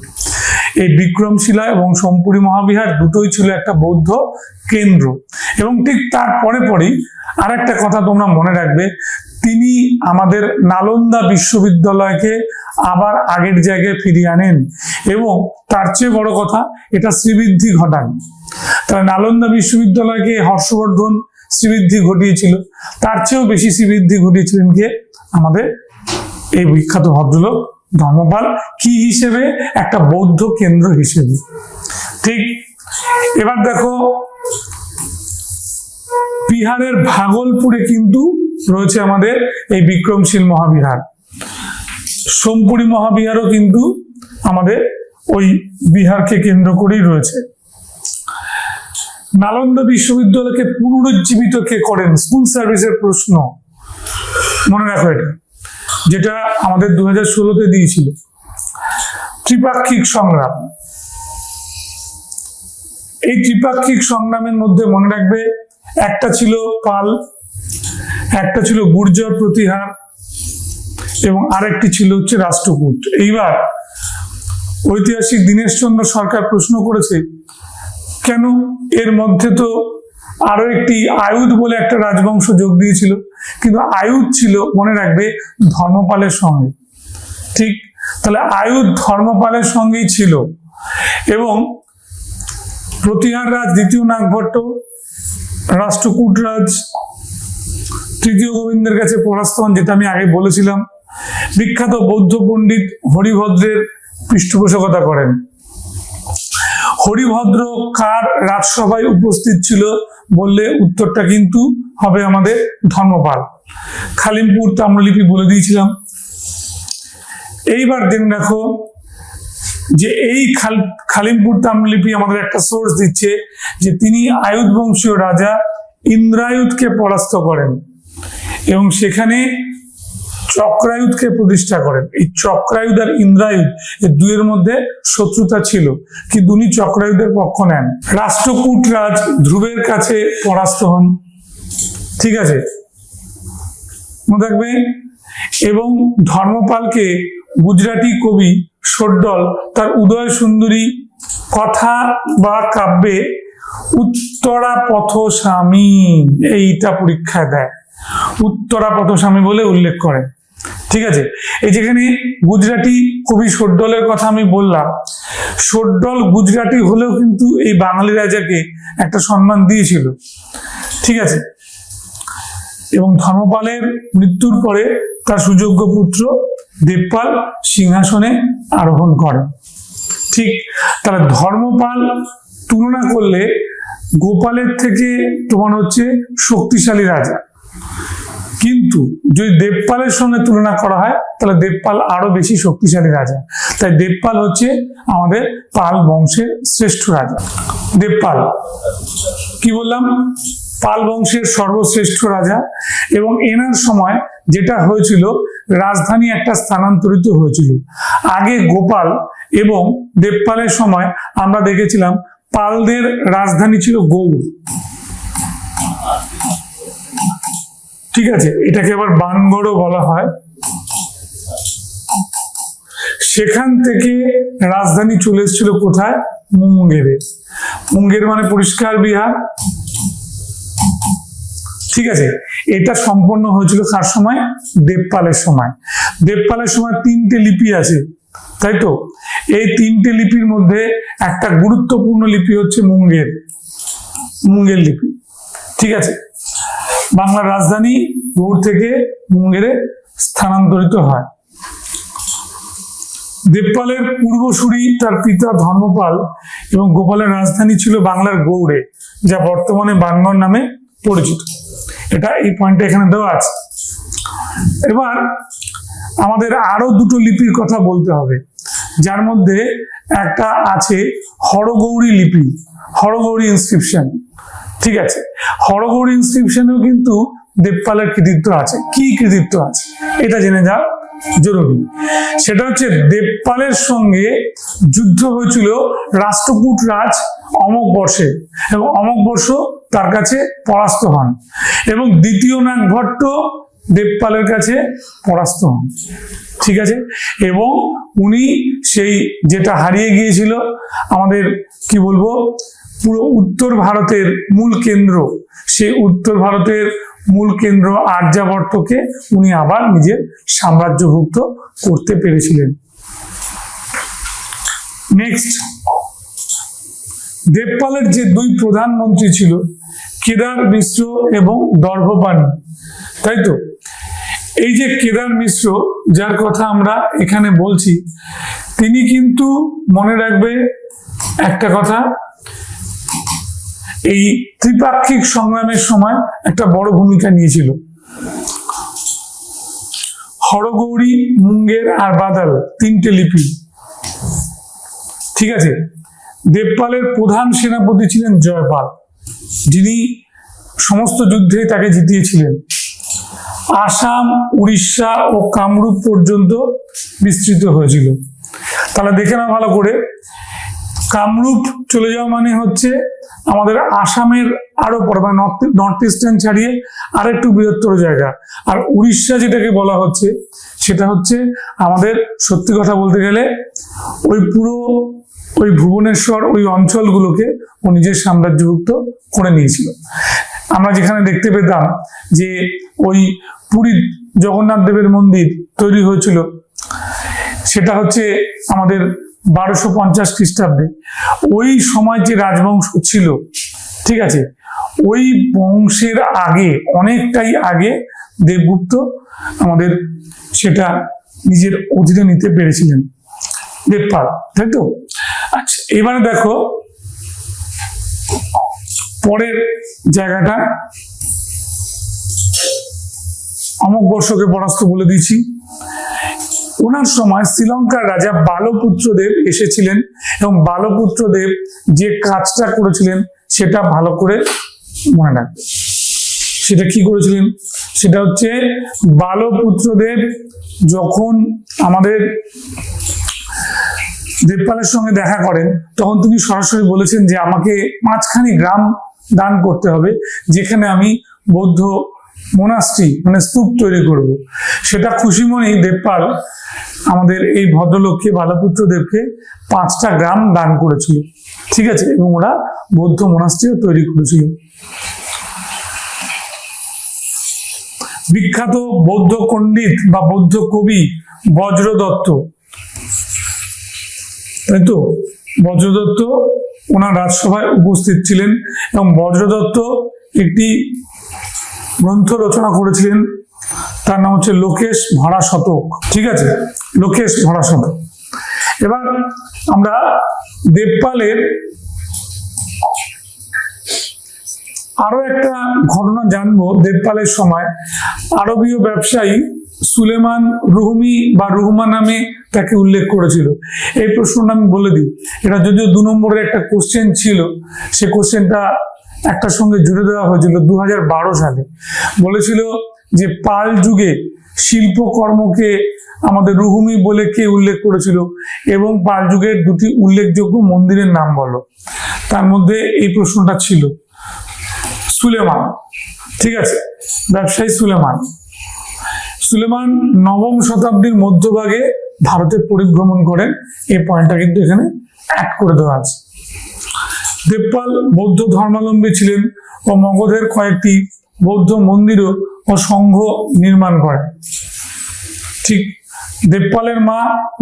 এই বিক্রমশিলা এবং সোমপুরী মহাবিহার দুটোই ছিল একটা বৌদ্ধ কেন্দ্র। এবং ঠিক তার পরেই আর একটা কথা তোমরা মনে রাখবে, তিনি আমাদের নালন্দা বিশ্ববিদ্যালয়কে আবার আগের জায়গায় ফিরিয়ে আনেন, এবং তার চেয়ে বড় কথা এটা শ্রীবৃদ্ধি ঘটান। তাহলে নালন্দা বিশ্ববিদ্যালয়কে হর্ষবর্ধন শ্রীবৃদ্ধি ঘটিয়েছিল, তার চেয়েও বেশি শ্রীবৃদ্ধি ঘটিয়েছিলেন কে? আমাদের এই বিখ্যাত ভদ্রলোক ধর্মপাল। কি হিসেবে? একটা বৌদ্ধ কেন্দ্র হিসেবে। ঠিক, এবার দেখো বিহারের ভাগলপুরে কিন্তু রয়েছে আমাদের এই বিক্রমশীল মহাবিহার। সোমপুরী মহাবিহারও কিন্তু আমাদের ওই বিহারকে কেন্দ্র করেই রয়েছে। নালন্দা বিশ্ববিদ্যালয়কে পুনরুজ্জীবিত কে করেন? স্কুল সার্ভিসের প্রশ্ন, মনে রাখো এটা, যেটা আমাদের 2016-তে দিয়েছিল। ত্রিপাক্ষিক সংগ্রাম। এই ত্রিপাক্ষিক সংগ্রামের মধ্যে মনে রাখবে একটা ছিল পাল, একটা ছিল গুর্জর প্রতিহার, এবং আরেকটি ছিল হচ্ছে রাষ্ট্রকূট। এইবার ঐতিহাসিক দীনেশচন্দ্র সরকার প্রশ্ন করেছে, কেন এর মধ্যে তো আরো একটি আয়ুধ বলে একটা রাজবংশ যোগ দিয়েছিল, কিন্তু আয়ুধ ছিল মনে রাখবে ধর্মপালের সঙ্গে। ঠিক, তাহলে আয়ুধ ধর্মপালের সঙ্গেই ছিল, এবং প্রতিহার রাজ দ্বিতীয় নাগভট্ট, রাষ্ট্রকূট রাজ 3য় গোবিন্দের কাছে পরাস্ত হন, যেটা আমি আগে বলেছিলাম। বিখ্যাত বৌদ্ধ পণ্ডিত হরিভদ্রের পৃষ্ঠপোষকতা করেন। হরিভদ্র কার রাজসভায় উপস্থিত ছিল বললে উত্তরটা কিন্তু হবে আমাদের ধর্মপাল। খালিমপুর তাম্রলিপি বলে দিয়েছিলাম। এইবার জেনে রাখো যে এই খালিমপুর তাম্রলিপি আমাদের একটা সোর্স দিচ্ছে যে তিনি আয়ুধ বংশীয় রাজা ইন্দ্রায়ুধকে পরাস্ত করেন এবং সেখানে চক্রায়ুধকে প্রতিষ্ঠা করেন। এই চক্রায়ুধ আর ইন্দ্রায়ুধ এই দুইয়ের মধ্যে শত্রুতা ছিল, কিন্তু উনি চক্রায়ুধের পক্ষ নেন। রাষ্ট্রকূট রাজ ধ্রুবের কাছে পরাস্ত হন, ঠিক আছে, মনে রাখবে। এবং ধর্মপালকে গুজরাটি কবি শোড্ডল তার উদয় সুন্দরী কথা বা কাব্যে উত্তরা পথস্বামী এইটা পরীক্ষায় দেয়, উত্তরা পথস্বামী বলে উল্লেখ করে, ঠিক আছে। এই যেখানে গুজরাটি কবি শোড্ডলের কথা আমি বললাম, শোড্ডল গুজরাটি হলেও কিন্তু এই বাঙালি রাজাকে একটা সম্মান দিয়েছিল, ঠিক আছে। এবং ধর্মপালের মৃত্যুর পরে তার সুযোগ্য পুত্র দেবপাল সিংহাসনে আরোহণ করে, ঠিক। তাহলে ধর্মপাল তুলনা করলে গোপালের থেকে তোমার হচ্ছে শক্তিশালী রাজা, কিন্তু যদি দেবপালের সঙ্গে তুলনা করা হয় তাহলে দেবপাল আরো বেশি শক্তিশালী রাজা। তাই দেবপাল হচ্ছে আমাদের পাল বংশের শ্রেষ্ঠ রাজা। দেবপাল কি বললাম, পাল বংশের সর্বশ্রেষ্ঠ রাজা। এবং এনার সময় যেটা হয়েছিল, রাজধানী একটা স্থানান্তরিত হয়েছিল। আগে গোপাল এবং দেবপালের সময় আমরা দেখেছিলাম পালদের রাজধানী ছিল গৌড়, ঠিক আছে, এটাকে আবার বানগড়ও বলা হয়। সেখান থেকে রাজধানী চলে এসেছিল কোথায়, মুঙ্গেরে। মুঙ্গের মানে পরিষ্কার বিহার, ঠিক আছে। এটা সম্পন্ন হয়েছিল কার সময়, দেবপালের সময়। দেবপালের সময় 3টে লিপি আছে, তাই তো। এই 3টে লিপির মধ্যে একটা গুরুত্বপূর্ণ লিপি হচ্ছে মুঙ্গের লিপি, ঠিক আছে। বাংলার রাজধানী গৌড় থেকে মুঙ্গেরে স্থানান্তরিত হয়। দেবপালের পূর্বসূরি তার পিতা ধর্মপাল এবং গোপালের রাজধানী ছিল বাংলার গৌড়ে, যা বর্তমানে বানগড় নামে পরিচিত। এটা এই পয়েন্টটা এখানে দেওয়া আছে। এবার আমাদের আরো দুটো লিপির কথা বলতে হবে, যার মধ্যে একটা আছে হরগৌরী লিপি, হরগৌরী ইনস্ক্রিপশন, ঠিক আছে। হরগৌরী ইনস্ক্রিপশনেও কিন্তু দেবপালের কৃতিত্ব আছে। কি কৃতিত্ব আছে এটা জেনে যাওয়া জরুরি। সেটা হচ্ছে দেবপালের সঙ্গে যুদ্ধ হয়েছিল রাষ্ট্রকূট রাজ অমোঘবর্ষে, এবং অমোঘবর্ষ তার কাছে পরাস্ত হন, এবং দ্বিতীয় নাগভট্ট দেবপালের কাছে পরাস্ত হন, ঠিক আছে। এবং উনি সেই যেটা হারিয়ে গিয়েছিল আমাদের কি বলবো পুরো উত্তর ভারতের মূল কেন্দ্র, সেই উত্তর ভারতের মূল কেন্দ্র আর্যাবর্তকে উনি আবার নিজের সাম্রাজ্যভুক্ত করতে পেরেছিলেন। নেক্সট, দেবপালের যে দুই প্রধানমন্ত্রী ছিল, কেদার মিশ্র এবং দর্ভপাণি, তাই তো। এই যে কেদার মিশ্র যার কথা আমরা এখানে বলছি, তিনি কিন্তু মনে রাখবে একটা কথা, এই ত্রিপাক্ষিক সংগ্রামের সময় একটা বড় ভূমিকা নিয়েছিল। হরগৌরী, মুঙ্গের আর বাদাল 3টে লিপি, ঠিক আছে। দেবপালের প্রধান সেনাপতি ছিলেন জয়পাল, যিনি সমস্ত যুদ্ধে তাকে জিতিয়েছিলেন। আসাম, উড়িষ্যা ও কামরূপ পর্যন্ত বিস্তৃত হয়েছিল। তাহলে দেখে না ভালো করে, কামরূপ চলে যাওয়া মানে হচ্ছে আমাদের আসামের আরো পর, মানে নর্থ ইস্টার্ন ছাড়িয়ে আরেকটু বৃহত্তর জায়গা। আর উড়িষ্যা যেটাকে বলা হচ্ছে সেটা হচ্ছে আমাদের সত্যি কথা বলতে গেলে ওই পুরো ওই ভুবনেশ্বর ওই অঞ্চলগুলোকে ও নিজের সাম্রাজ্যভুক্ত করে নিয়েছিল। আমরা যেখানে দেখতে পেতাম যে ওই পুরীর জগন্নাথ দেবের মন্দির তৈরি হয়েছিল, সেটা হচ্ছে আমাদের 1250 খ্রিস্টাব্দে। ওই সময় যে রাজবংশ ছিল, ঠিক আছে, ওই বংশের আগে, অনেকটাই আগে দেবগুপ্ত আমাদের সেটা নিজের অধীনে নিতে পেরেছিলেন, দেবপাল, তাই তো। আচ্ছা, এবারে দেখো পরের জায়গাটা, অমোঘবর্ষকে পরাস্ত বলে দিয়েছি। ওনার সময় শ্রীলঙ্কার রাজা বালপুত্রদেব এসেছিলেন এবং বালপুত্রদেব যে কাজটা করেছিলেন সেটা ভালো করে মনে রাখবে। সেটা কি করেছিলেন? সেটা হচ্ছে বালপুত্রদেব যখন আমাদের দেবপালের সঙ্গে দেখা করেন তখন তিনি সরাসরি বলেছেন যে আমাকে 5খানি গ্রাম দান করতে হবে, যেখানে আমি বৌদ্ধ মোনাস্ট্রি মানে স্তূপ তৈরি করব। সেটা খুশি মনেই দেবপাল আমাদের এই ভদ্রলোককে বালপুত্রদেবকে 5টা গ্রাম দান করেছিল, ঠিক আছে, এবং ওরা বৌদ্ধ মোনাস্ট্রিও তৈরি করেছিল। বিখ্যাত বৌদ্ধ পণ্ডিত বা বৌদ্ধ কবি বজ্রদত্ত, তাই তো, বজ্রদত্ত ওনার রাজসভায় উপস্থিত ছিলেন এবং বজ্রদত্ত একটি গ্রন্থ রচনা করেছিলেন, তার নাম হচ্ছে লোকেশ ভরা শতক, ঠিক আছে, লোকেশ ভরা শতক। এবার আমরা দেবপালের আরো একটা ঘটনা জানবো। দেবপালের সময় আরবীয় ব্যবসায়ী সুলেমান রুহমি বা রুহমা নামে তাকে উল্লেখ করেছিল। এই প্রশ্নটা আমি বলে দিই, এটা যদিও 2 নম্বরের একটা কোশ্চেন ছিল, সে কোশ্চেনটা একটার সঙ্গে জুড়ে দেওয়া হয়েছিল 2012 সালে। বলেছিল যে পাল যুগে শিল্পকর্মকে আমাদের রুহুমি বলে কে উল্লেখ করেছিল এবং পাল যুগের 2টি উল্লেখযোগ্য মন্দিরের নাম বলো। তার মধ্যে এই প্রশ্নটা ছিল সুলেমান, ঠিক আছে, ব্যবসায়ী সুলেমান। সুলেমান 9ম শতাব্দীর মধ্যভাগে ভারতে পরিভ্রমণ করেন, এই পয়েন্টটা কিন্তু এখানে অ্যাড করে দেওয়া আছে। দেবপাল বৌদ্ধ ধর্মাবলম্বী ছিলেন ও মগধের কয়েকটি বৌদ্ধ মন্দির ও সংঘ নির্মাণ করেন। ঠিক, দেবপালের মা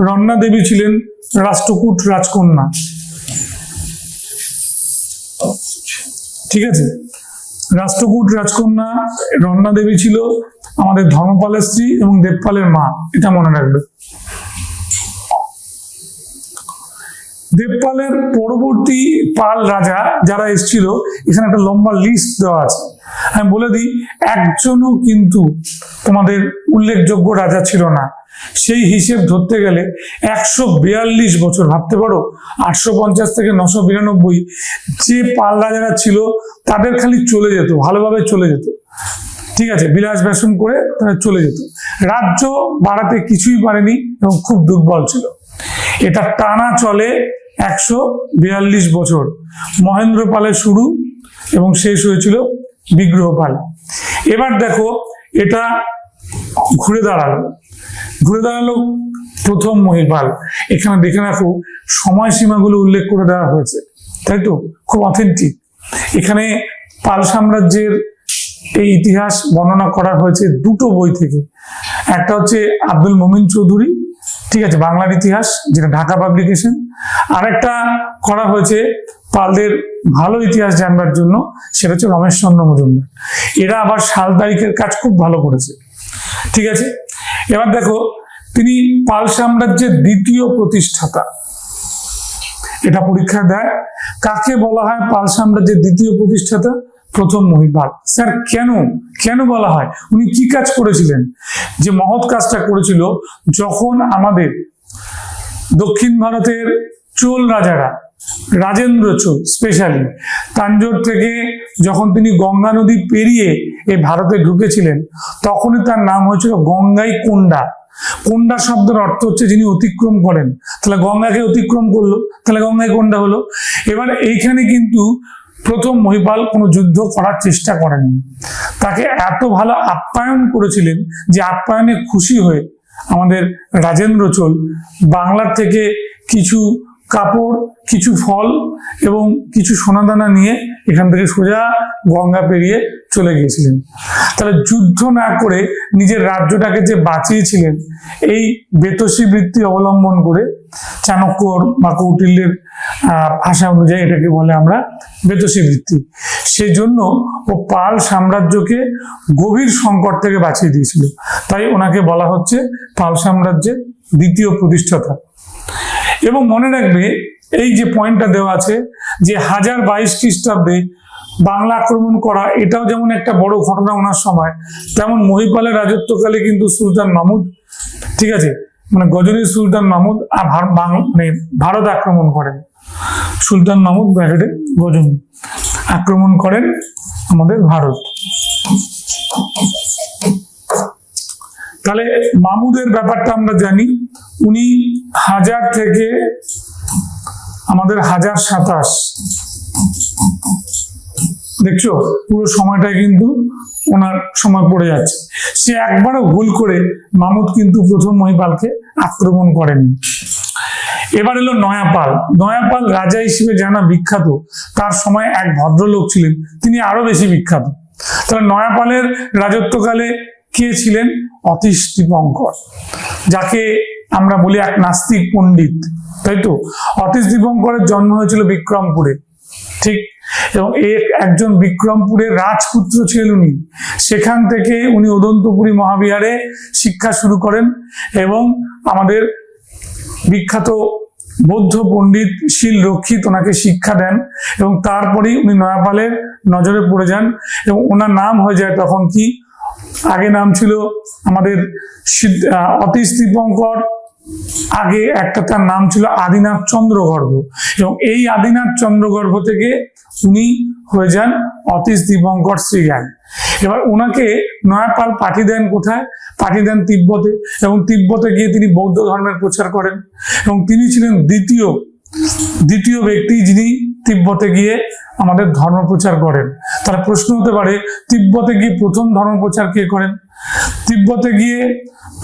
রন্না দেবী ছিলেন রাষ্ট্রকূট রাজকন্যা, ঠিক আছে, রাষ্ট্রকূট রাজকন্যা রন্না দেবী ছিল আমাদের ধর্মপালের স্ত্রী এবং দেবপালের মা, এটা মনে রাখবে। দেবপালের পরবর্তী পাল রাজা যারা এসেছিল, এখানে একটা লম্বা লিস্ট দেওয়া আছে, আমি বলে দিই, একজনও কিন্তু তোমাদের উল্লেখযোগ্য রাজা ছিল না। সেই হিসেব ধরতে গেলে 142 বছর, ভাবতে পারো 850 থেকে 992 যে পাল রাজারা ছিল তাদের খালি চলে যেত, ভালোভাবে চলে যেত, ঠিক আছে, বিলাস ব্যাসন করে তারা চলে যেত, রাজ্য বাড়াতে কিছুই পারেনি এবং খুব দুর্বল ছিল। এটা টানা চলে 142 বছর। মহেন্দ্র পালের শুরু এবং শেষ হয়েছিল বিগ্রহপাল। এবার দেখো এটা ঘুরে দাঁড়ালো প্রথম মহিপাল। এখানে দেখে রাখো সময়সীমাগুলো উল্লেখ করে দেওয়া হয়েছে, তাই তো, খুব অথেন্টিক। এখানে পাল সাম্রাজ্যের এই ইতিহাস বর্ণনা করা হয়েছে 2টো বই থেকে। একটা হচ্ছে আব্দুল মোমিন চৌধুরী, ঠিক আছে, বাংলার ইতিহাস, যেটা ঢাকা পাবলিকেশন। আর একটা করা হয়েছে পালদের ভালো ইতিহাস জানবার জন্য, সেটা হচ্ছে রমেশ চন্দ্র মজুমদার। এরা আবার সাল তারিখের কাজ খুব ভালো করেছে, ঠিক আছে। এবার দেখো, তিনি পাল সাম্রাজ্যের 2য় প্রতিষ্ঠাতা, এটা পরীক্ষা দেয়। কাকে বলা হয় পাল সাম্রাজ্যের 2য় প্রতিষ্ঠাতা? প্রথম মহিপাল। স্যার কেন বলা হয়? উনি কি কাজ করেছিলেন? যে মহৎ কাজটা করেছিল, যখন আমাদের দক্ষিণ ভারতের চোল রাজারা, রাজেন্দ্র চোল স্পেশালি, তাঞ্জোর থেকে যখন তিনি গঙ্গা নদী পেরিয়ে এই ভারতে ঢুকেছিলেন, তখনই তার নাম হয়েছিল গঙ্গাই কোন্ডা। কোন্ডা শব্দের অর্থ হচ্ছে যিনি অতিক্রম করেন, তাহলে গঙ্গাকে অতিক্রম করলো, তাহলে গঙ্গাই কোন্ডা হলো। এবার এইখানে কিন্তু প্রথম মহিপাল কোনো যুদ্ধ করার চেষ্টা করেননি, তাকে এত ভালো আপ্যায়ন করেছিলেন যে আপ্যায়নে খুশি হয়ে আমাদের রাজেন্দ্র চোল বাংলার থেকে কিছু কাপড়, কিছু ফল এবং কিছু সোনাদানা নিয়ে এখান থেকে সোজা গঙ্গা পেরিয়ে চলে গিয়েছিলেন। তাহলে যুদ্ধ না করে নিজের রাজ্যটাকে যে বাঁচিয়েছিলেন, এই বেতসী বৃত্তি অবলম্বন করে, চাণক্যর বা কৌটিল্যের ভাষা অনুযায়ী এটাকে বলে আমরা বেতসী বৃত্তি। সেই জন্য ও পাল সাম্রাজ্যকে গভীর সংকট থেকে বাঁচিয়ে দিয়েছিল, তাই ওনাকে বলা হচ্ছে পাল সাম্রাজ্যের 2য় প্রতিষ্ঠাতা। এবং মনে রাখবে, এই যে পয়েন্টটা দেওয়া আছে যে 1022 খ্রিস্টাব্দে বাংলা আক্রমণ করা, এটাও যেমন একটা বড় ঘটনা ওনার সময়, তেমন মহিপালের রাজত্বকালে কিন্তু সুলতান মাহমুদ, ঠিক আছে, মানে গজনীর সুলতান মাহমুদ মানে ভারত আক্রমণ করেন। সুলতান মাহমুদ ব্র্যাকেটে গজনী আক্রমণ করেন আমাদের ভারত। তাহলে মাহমুদের ব্যাপারটা আমরা জানি, উনি 1000 থেকে আমাদের 1027, দেখছো পুরো সময়টাই কিন্তু ওনার সময় পড়ে যাচ্ছে। সে একবারও ভুল করে মাহমুদ কিন্তু প্রথম মহিপালকে আক্রমণ করেনি। এবার এলো নয়াপাল। নয়াপাল রাজা হিসেবে জানা বিখ্যাত, তার সময় এক ভদ্রলোক ছিলেন, তিনি আরো বেশি বিখ্যাত। তাহলে নয়াপালের রাজত্বকালে কে ছিলেন? অতীশ দীপঙ্কর, যাকে আমরা বলি এক নাস্তিক পণ্ডিত, তাই তো। অতীশ দীপঙ্করের জন্ম হয়েছিল বিক্রমপুরে, ঠিক, এবং একজন বিক্রমপুরের রাজপুত্র ছিলেন উনি। সেখান থেকে উনি অদন্তপুরী মহাবিহারে শিক্ষা শুরু করেন এবং আমাদের বিখ্যাত বৌদ্ধ পণ্ডিত শীল রক্ষিত ওনাকে শিক্ষা দেন, এবং তারপরেই উনি নয়াপালের নজরে পড়ে যান এবং ওনার নাম হয়ে যায় তখন কি, আগে নাম ছিল আমাদের অতীশ দীপঙ্কর, আগে একটা তার নাম ছিল আদিনাথ চন্দ্রগর্ভ, এবং এই আদিনাথ চন্দ্রগর্ভ থেকে উনি হয়ে যান অতীশ দীপঙ্কর শ্রীজ্ঞান। এবার ওনাকে নয়াপাল পাঠিয়ে দেন কোথায়? পাঠিয়ে দেন তিব্বতে, এবং তিব্বতে গিয়ে তিনি বৌদ্ধ ধর্মের প্রচার করেন, এবং তিনি ছিলেন দ্বিতীয় ব্যক্তি যিনি তিব্বতে গিয়ে আমাদের ধর্ম প্রচার করেন। তার প্রশ্ন হতে পারে, তিব্বতে গিয়ে প্রথম ধর্ম প্রচার কে করেন? তিব্বতে গিয়ে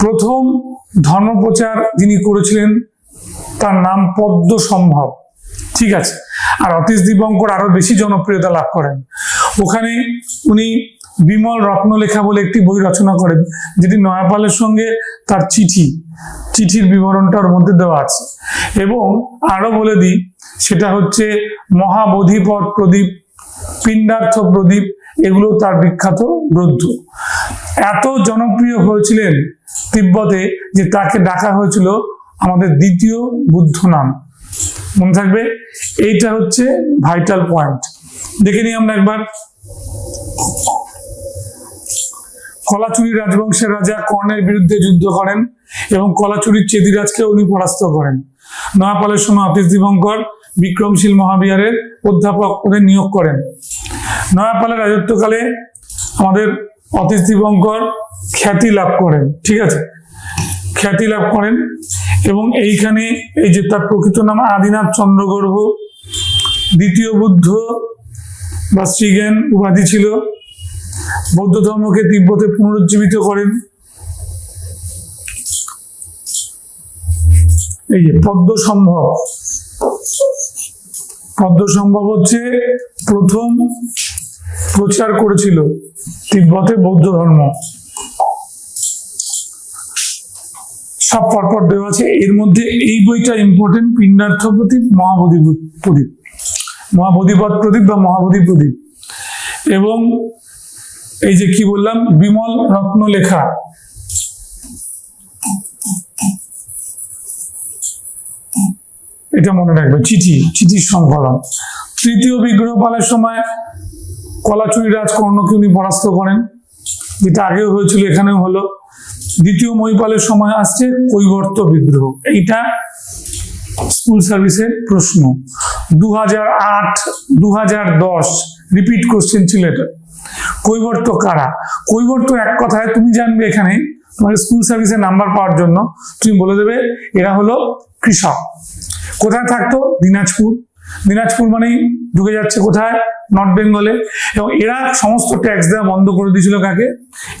প্রথম ধর্মপ্রচার যিনি করেছিলেন তার নাম পদ্মসম্ভব, ঠিক আছে। আর অতীশ দীপঙ্কর আরো বেশি জনপ্রিয়তা লাভ করেন। ওখানে উনি বিমল রত্নলেখা বলে একটি বই রচনা করেন, যেটি নয়াপালের সঙ্গে তার চিঠির বিবরণটা ওর মধ্যে দেওয়া আছে। এবং আরো বলে দিই, সেটা হচ্ছে মহাবোধিপদ প্রদীপ, পিণ্ডার্থ প্রদীপ, এগুলো তার বিখ্যাত গ্রন্থ। এত জনপ্রিয় হয়েছিলেন তিব্বতে যে তাকে ডাকা হয়েছিল আমাদের দ্বিতীয় বুদ্ধ নাম। মনে থাকবে, এইটা হচ্ছে ভাইটাল পয়েন্ট। দেখে নিই আমরা একবার। কলাচুরি রাজবংশের রাজা কর্ণের বিরুদ্ধে যুদ্ধ করেন এবং কলাচুরির চেদিরাজকে উনি পরাস্ত করেন। নয়াপালের সময় অতীশ দীপঙ্কর বিক্রমশীল মহাবিহারের অধ্যাপক ওদের নিয়োগ করেন। নয়াপালের রাজত্বকালে আমাদের অতীশ দীপঙ্কর খ্যাতি লাভ করেন, ঠিক আছে, খ্যাতি লাভ করেন। এবং এইখানে এই যে তার প্রকৃত নাম আদিনাথ চন্দ্রগর্ভ, দ্বিতীয় বুদ্ধ বা শ্রীজ্ঞান উপাধি ছিল। বৌদ্ধ ধর্মকে তিব্বতে পুনরুজ্জীবিত করেন। এই যে পদ্মসম্ভব হচ্ছে প্রথম প্রচার করেছিল তিব্বতে বৌদ্ধ ধর্ম। সব পরপর দেওয়া আছে। এর মধ্যে এই বইটা ইম্পর্টেন্ট, পিণ্ডার্থ প্রদীপ, মহাবোধিপদ প্রদীপ বা মহাবোধি প্রদীপ, এবং এই যে কি বললাম বিমল রত্নলেখা, এটা মনে রাখবে, চিঠির সংকলন। তৃতীয় বিগ্রহপালের সময় কলাচুরি রাজ কর্ণকে উনি পরাস্ত করেন, যেটা আগেও হয়েছিল, এখানেও হলো। দ্বিতীয় মহিপালের সময় আসছে কৈবর্ত বিদ্রোহ। এইটা স্কুল সার্ভিসের প্রশ্ন 2008 2010 রিপিট কোশ্চেন ছিল এটা। কৈবর্ত কারা? কৈবর্ত এক কথায় তুমি জানবে, এখানে তোমার স্কুল সার্ভিসে নাম্বার পাওয়ার জন্য তুমি বলে দেবে এরা হলো কৃষক। কোথায় থাকতো? দিনাজপুর মানেই ঢুকে যাচ্ছে কোথায়? নর্থ বেঙ্গলে। এবং এরা সমস্ত ট্যাক্স দেওয়া বন্ধ করে দিয়েছিল কাকে?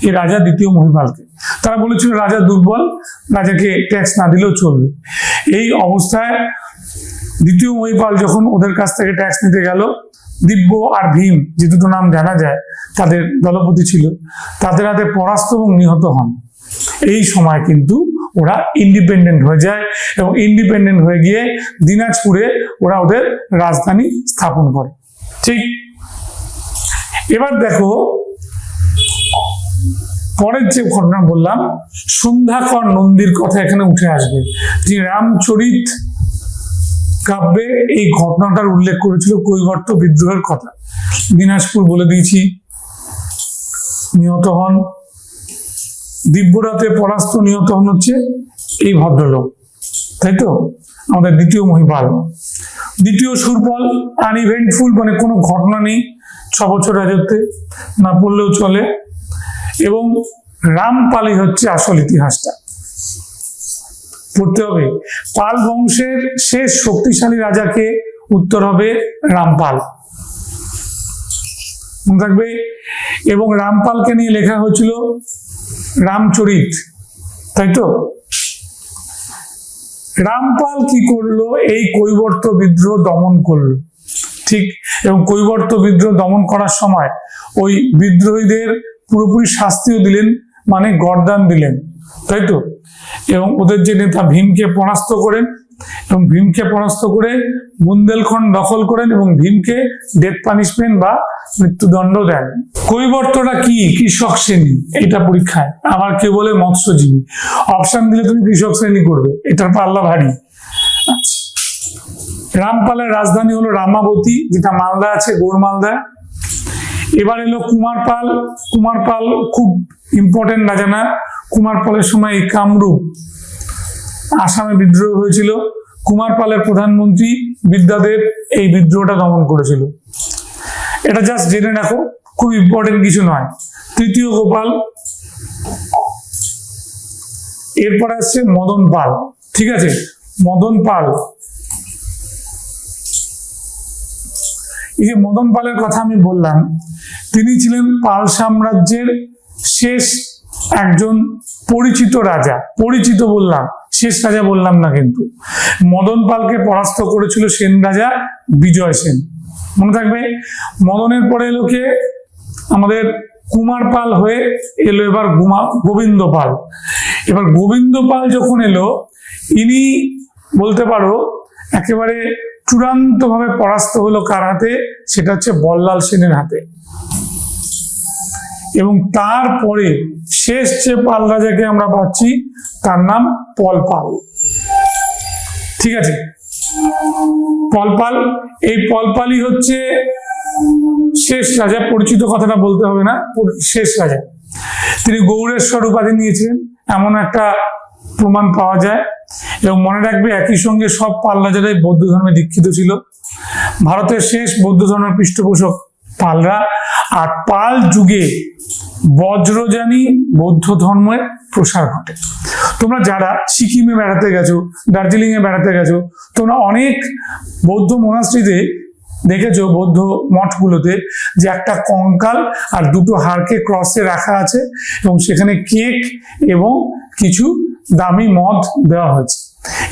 এই রাজা দ্বিতীয় মহিপালকে। তারা বলেছিল রাজা দুর্বল, রাজাকে ট্যাক্স না দিলেও চলবে। এই অবস্থায় দ্বিতীয় মহিপাল যখন ওদের কাছ থেকে ট্যাক্স নিতে গেল, দিব্য আর ভীম, যে দুটো নাম জানা যায়, তাদের দলপতি ছিল, তাদের হাতে পরাস্ত এবং নিহত হন। এই সময় কিন্তু ওরা ইন্ডিপেন্ডেন্ট হয়ে যায় এবং ইন্ডিপেন্ডেন্ট হয়ে গিয়ে দিনাজপুরে ওরা ওদের রাজধানী স্থাপন করে, ঠিক। এবার দেখো পরের যে ঘটনা বললাম, সন্ধ্যাকর নন্দীর কথা এখানে উঠে আসবে, যে রামচরিত কাব্যে এই ঘটনাটার উল্লেখ করেছিল, কৈবর্ত বিদ্রোহের কথা। দিনাজপুর বলে দিয়েছি, নিহত হন দিব্যরাতে পরাস্ত নিহত হন হচ্ছে এই ভদ্রলোক, তাই তো, আমাদের দ্বিতীয় মহিপাল। দ্বিতীয় সুরপাল আনইভেন্টফুল, মানে কোনো ঘটনা নেই 6 বছর রাজত্বে, না পড়লেও চলে। এবং রামপালই হচ্ছে আসল ইতিহাসটা, পড়তে হবে। পাল বংশের শেষ শক্তিশালী রাজাকে, উত্তর হবে রামপাল, মনে থাকবে। এবং রামপালকে নিয়ে লেখা হয়েছিল রামচরিত, তাই তো। রামপাল কি করলো? এই কৈবর্ত বিদ্রোহ দমন করলো, ঠিক। এবং কৈবর্ত বিদ্রোহ দমন করার সময় ওই বিদ্রোহীদের পুরোপুরি শাস্তিও দিলেন, মানে গর্দান দিলেন, তাই তো। এবং ওদের যে নেতা ভীমকে পরাস্ত করেন, এবং ভীমকে পরাস্ত করে বুন্দেলখণ্ড দখল করেন, এবং ভীমকে ডেথ পানিশমেন্ট বা মৃত্যুদণ্ড দেন। কৈবর্তটা কি? কৃষক শ্রেণী, এটা পরীক্ষায়। আবার কেউ বলে মৎস্যজীবী। অপশন দিলে তুমি কৃষক শ্রেণী করবে, এটার পাল্লা ভারী। আচ্ছা, রামপালের রাজধানী হলো রামাবতী, যেটা মালদা আছে, গৌড় মালদা। এবার এলো কুমারপাল। কুমারপাল খুব ইম্পর্টেন্ট রাজা না। কুমারপালের সময় এই কামরূপ আসামে বিদ্রোহ হয়েছিল। কুমারপালের প্রধানমন্ত্রী বিদ্যাদেব এই বিদ্রোহটা দমন করেছিল। এটা জাস্ট জেনে রাখো, খুব ইম্পর্টেন্ট কিছু নয়। তৃতীয় গোপাল, এরপর আসছে মদন পাল, ঠিক আছে। মদন পাল, এই যে মদন পালের কথা আমি বললাম, তিনি ছিলেন পাল সাম্রাজ্যের শেষ একজন পরিচিত রাজা। পরিচিত বললাম, শেষ রাজা বললাম না কিন্তু। মদন পালকে পরাস্ত করেছিল সেন রাজা বিজয় সেন, মনে থাকবে। মদনের পরে এলো কে? আমাদের কুমার পাল হয়ে এলো এবার গোবিন্দ পাল। এবার গোবিন্দ পাল যখন এলো, ইনি বলতে পারো একেবারে চূড়ান্ত ভাবে পরাস্ত হলো কার হাতে? সেটা হচ্ছে বল্লাল সেনের হাতে। এবং তারপরে শেষ যে পাল রাজাকে আমরা পাচ্ছি, তার নাম পল পাল, ঠিক আছে। পল পাল, এই পল পালই হচ্ছে শেষ রাজা। পরিচিত কথাটা বলতে হবে না, শেষ রাজা। তিনি গৌড়েশ্বর উপাধি নিয়েছিলেন, এমন একটা প্রমাণ পাওয়া যায়। এবং মনে রাখবে, একই সঙ্গে সব পাল রাজারাই বৌদ্ধ ধর্মে দীক্ষিত ছিল। ভারতের শেষ বৌদ্ধ ধর্মের পৃষ্ঠপোষক পালরা। আর পাল যুগে বজ্রযানী বৌদ্ধ ধর্মের প্রসার ঘটে। তোমরা যারা সিকিমে বেড়াতে গেছো, দার্জিলিং এ বেড়াতে গেছো, তোমরা অনেক বৌদ্ধ মোনাস্ট্রিতে দেখেছো, বৌদ্ধ মঠগুলোতে, যে একটা কঙ্কাল আর দুটো হাড়কে ক্রসে রাখা আছে, এবং সেখানে কেক এবং কিছু দামি মদ দেওয়া হয়েছে।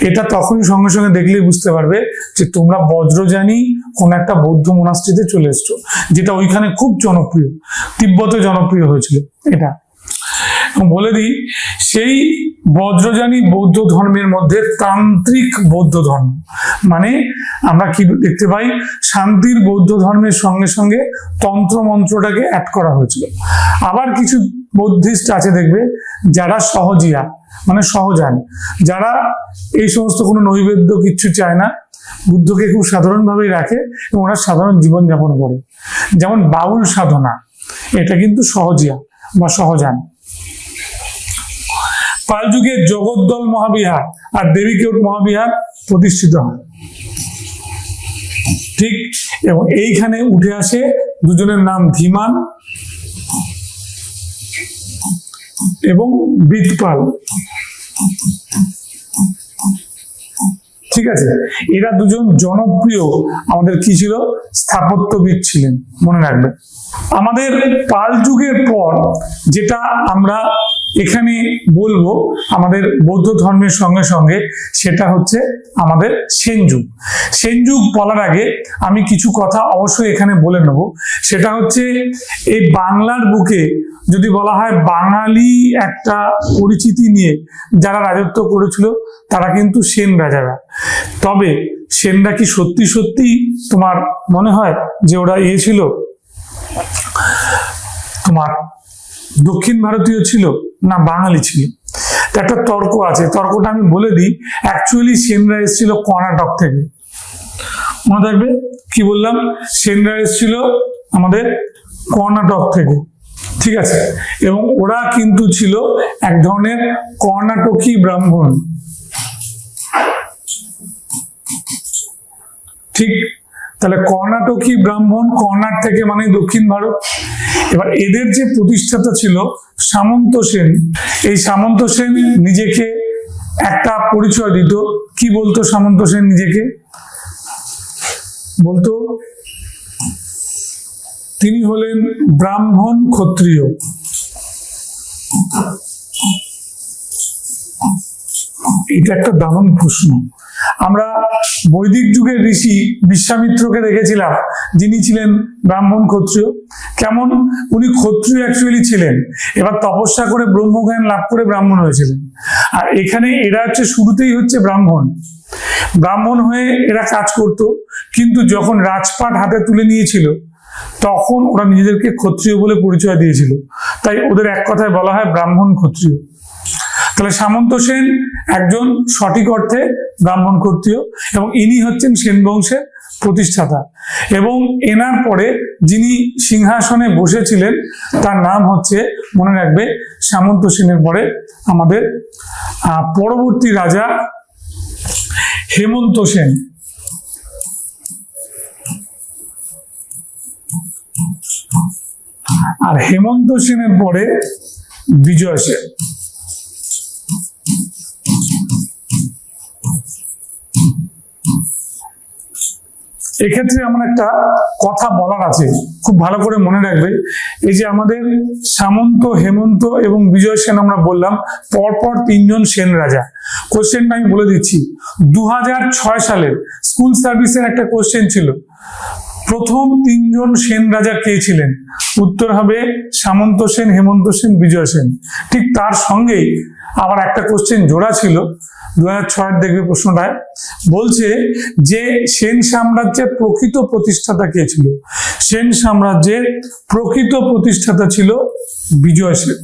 এটা তখনই সঙ্গে সঙ্গে দেখলেই বুঝতে পারবে যে তোমরা বজ্রযানী কোন একটা বৌদ্ধ মোনাস্ট্রিতে চলে এসছো, যেটা ওইখানে খুব জনপ্রিয়, তিব্বতে জনপ্রিয় হয়েছিল এটা। বলে দিই, সেই বজ্রযানী বৌদ্ধ ধর্মের মধ্যে তান্ত্রিক বৌদ্ধ ধর্ম, মানে আমরা কি দেখতে পাই, শান্তির বৌদ্ধ ধর্মের সঙ্গে সঙ্গে তন্ত্র মন্ত্রটাকে অ্যাড করা হয়েছিল। আবার কিছু বৌদ্ধিস্ট আছে দেখবে, যারা সহজিয়া, মানে সহজান, যারা এই সমস্ত কোনো নৈবেদ্য কিচ্ছু চায় না, বুদ্ধকে খুব সাধারণভাবেই রাখে এবং ওরা সাধারণ জীবনযাপন করে। যেমন বাউল সাধনা, এটা কিন্তু সহজিয়া বা সহজান। পাল যুগে জগদ্দল মহাবিহার আর দেবীকেওট মহাবিহার প্রতিষ্ঠিত হয়, ঠিক। এবং এইখানে উঠে আসে দুজনের নাম ধীমান এবং বৃতপাল, ঠিক আছে। এরা দুজন জনপ্রিয় আমাদের কি ছিল? স্থাপত্যবিদ ছিলেন, মনে রাখবে। আমাদের পাল যুগের পর যেটা আমরা এখানে বলবো আমাদের বৌদ্ধ ধর্মের সঙ্গে সঙ্গে, সেটা হচ্ছে আমাদের সেন যুগ। সেন যুগ বলার আগে আমি কিছু কথা অবশ্যই এখানে বলে নেব। সেটা হচ্ছে, এই বাংলার বুকে যদি বলা হয় বাঙালি একটা পরিচিতি নিয়ে যারা রাজত্ব করেছিল, তারা কিন্তু সেন রাজারা। তবে সেনরা কি সত্যি সত্যি তোমার মনে হয় যে ওরা ছিল তোমার দক্ষিণ ভারতীয় ছিল, না বাঙালি ছিল? একটা তর্ক আছে, তর্কটা আমি বলে দিই। অ্যাকচুয়ালি সেনরা এসেছিল কর্ণাটক থেকে, মনে থাকবে কি বললাম? সেনরা এসেছিল আমাদের কর্ণাটক থেকে, ঠিক ঠিক আছে, এবং ওরা কিন্তু ছিল এক ধরনের কর্ণাটকী ব্রাহ্মণ। ঠিক, তাহলে কর্ণাটকী ব্রাহ্মণ, কর্ণাট থেকে মানে দক্ষিণ ভারত। এবার এদের যে প্রতিষ্ঠাতা ছিল সামন্ত সেন, এই সামন্ত সেন নিজেকে একটা পরিচয় দিত। কি বলতো সামন্ত সেন নিজেকে? বলতো তিনি হলেন ব্রাহ্মণ ক্ষত্রিয়। এটা একটা দারুণ প্রশ্ন। আমরা বৈদিক যুগের ঋষি বিশ্বামিত্রকে দেখেছিলাম, যিনি ছিলেন ব্রাহ্মণ ক্ষত্রিয়। কেমন? উনি ক্ষত্রিয় অ্যাকচুয়ালি ছিলেন, এবার তপস্যা করে ব্রহ্মজ্ঞান লাভ করে ব্রাহ্মণ হয়েছিলেন। আর এখানে এরা হচ্ছে শুরুতেই হচ্ছে ব্রাহ্মণ। ব্রাহ্মণ হয়ে এরা কাজ করত, কিন্তু যখন রাজপাট হাতে তুলে নিয়েছিল তখন ওরা নিজেদেরকে ক্ষত্রিয় বলে পরিচয় দিয়েছিল। তাই ওদের এক কথায় বলা হয় ব্রাহ্মণ ক্ষত্রিয়। তাহলে সামন্ত সেন একজন সঠিক অর্থে ব্রাহ্মণ ক্ষত্রিয়, এবং ইনি হচ্ছেন সেন বংশের প্রতিষ্ঠাতা। এবং এনার পরে যিনি সিংহাসনে বসেছিলেন তার নাম হচ্ছে, মনে রাখবে, সামন্ত সেনের পরে আমাদের পরবর্তী রাজা হেমন্ত সেন। আর হেমন্ত সেনের পরে বিজয় সেন। এক্ষেত্রে আমার একটা কথা বলার আছে, খুব ভালো করে মনে রাখবে। এই যে আমাদের সামন্ত, হেমন্ত এবং বিজয় সেন আমরা বললাম, পরপর তিনজন সেন রাজা। কোশ্চেনটা আমি বলে দিচ্ছি, 2006 সালের স্কুল সার্ভিসের একটা কোশ্চেন ছিল, প্রথম তিনজন সেন রাজা কে ছিলেন? উত্তর হবে সামন্ত সেন, হেমন্ত সেন, বিজয় সেন। ঠিক তার সঙ্গেই আবার একটা কোশ্চেন জোড়া ছিল, 2006 দেখবে প্রশ্নটায় বলছে যে সেন সাম্রাজ্যের প্রকৃত প্রতিষ্ঠাতা কে ছিল? সেন সাম্রাজ্যের প্রকৃত প্রতিষ্ঠাতা ছিল বিজয় সেন।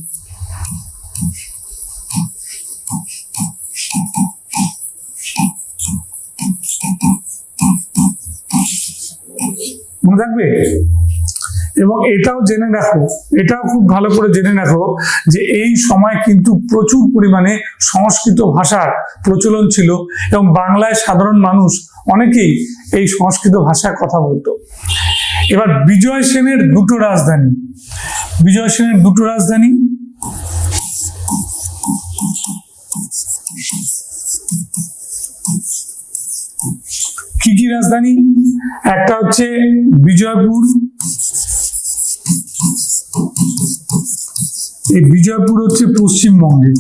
মনে থাকবে? এবং এটাও জেনে রাখো, এটাও খুব ভালো করে জেনে রাখো যে এই সময় কিন্তু প্রচুর পরিমাণে সংস্কৃত ভাষার প্রচলন ছিল, এবং বাংলায় সাধারণ মানুষ অনেকেই এই সংস্কৃত ভাষায় কথা বলতো। এবার বিজয় সেনের দুটো রাজধানী, বিজয় সেনের দুটো রাজধানী, কি কি রাজধানী? একটা হচ্ছে বিজয়পুর, এই বিজয়পুর হচ্ছে পশ্চিমবঙ্গে,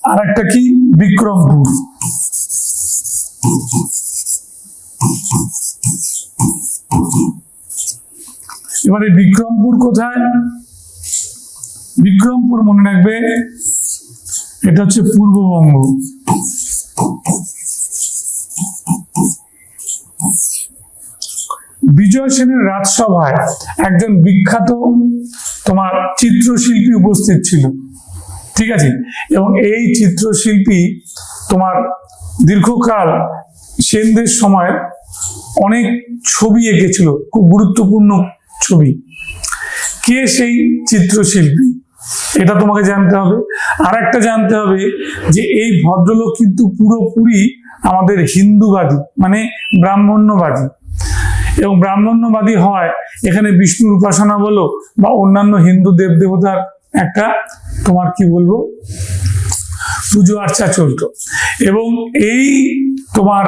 আর একটা কি বিক্রমপুর। এবারে বিক্রমপুর কোথায়? বিক্রমপুর মনে রাখবে এটা হচ্ছে পূর্ববঙ্গ। বিজয় সেনের রাজসভায় একজন বিখ্যাত তোমার চিত্রশিল্পী উপস্থিত ছিল, ঠিক আছে? এবং এই চিত্রশিল্পী তোমার দীর্ঘকাল সেনদের সময় অনেক ছবি এঁকেছিল, খুব গুরুত্বপূর্ণ ছবি। কে সেই চিত্রশিল্পী এটা তোমাকে জানতে হবে। আর একটা জানতে হবে যে এই ভদ্রলোক কিন্তু পুরোপুরি আমাদের হিন্দুবাদী, মানে ব্রাহ্মণ্যবাদী। এবং ব্রাহ্মণ্যবাদী হয় এখানে বিষ্ণুর উপাসনা বলো বা অন্যান্য হিন্দু দেব দেবতার একটা তোমার কি বলবো পুজো আর্চা চলতো। এবং এই তোমার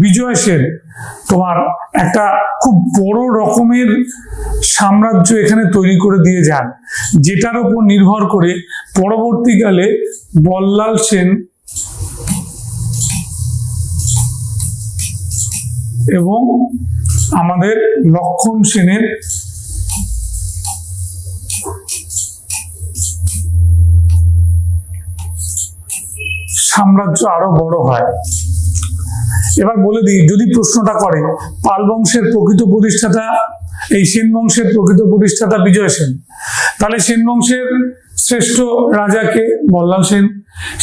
বিজয় সেন তোমার একটা খুব বড় রকমের সাম্রাজ্য এখানে তৈরি করে দিয়ে যান, যেটার উপর নির্ভর করে পরবর্তীকালে বল্লাল সেন এবং আমাদের লক্ষণ সেনের সাম্রাজ্য আরো বড় হয়। এবার বলে দিই, যদি প্রশ্নটা করে পাল বংশের প্রকৃত প্রতিষ্ঠাতা, এই সেন বংশের প্রকৃত প্রতিষ্ঠাতা বিজয় সেন, তাহলে সেন বংশের শ্রেষ্ঠ রাজাকে বল্লাল সেন,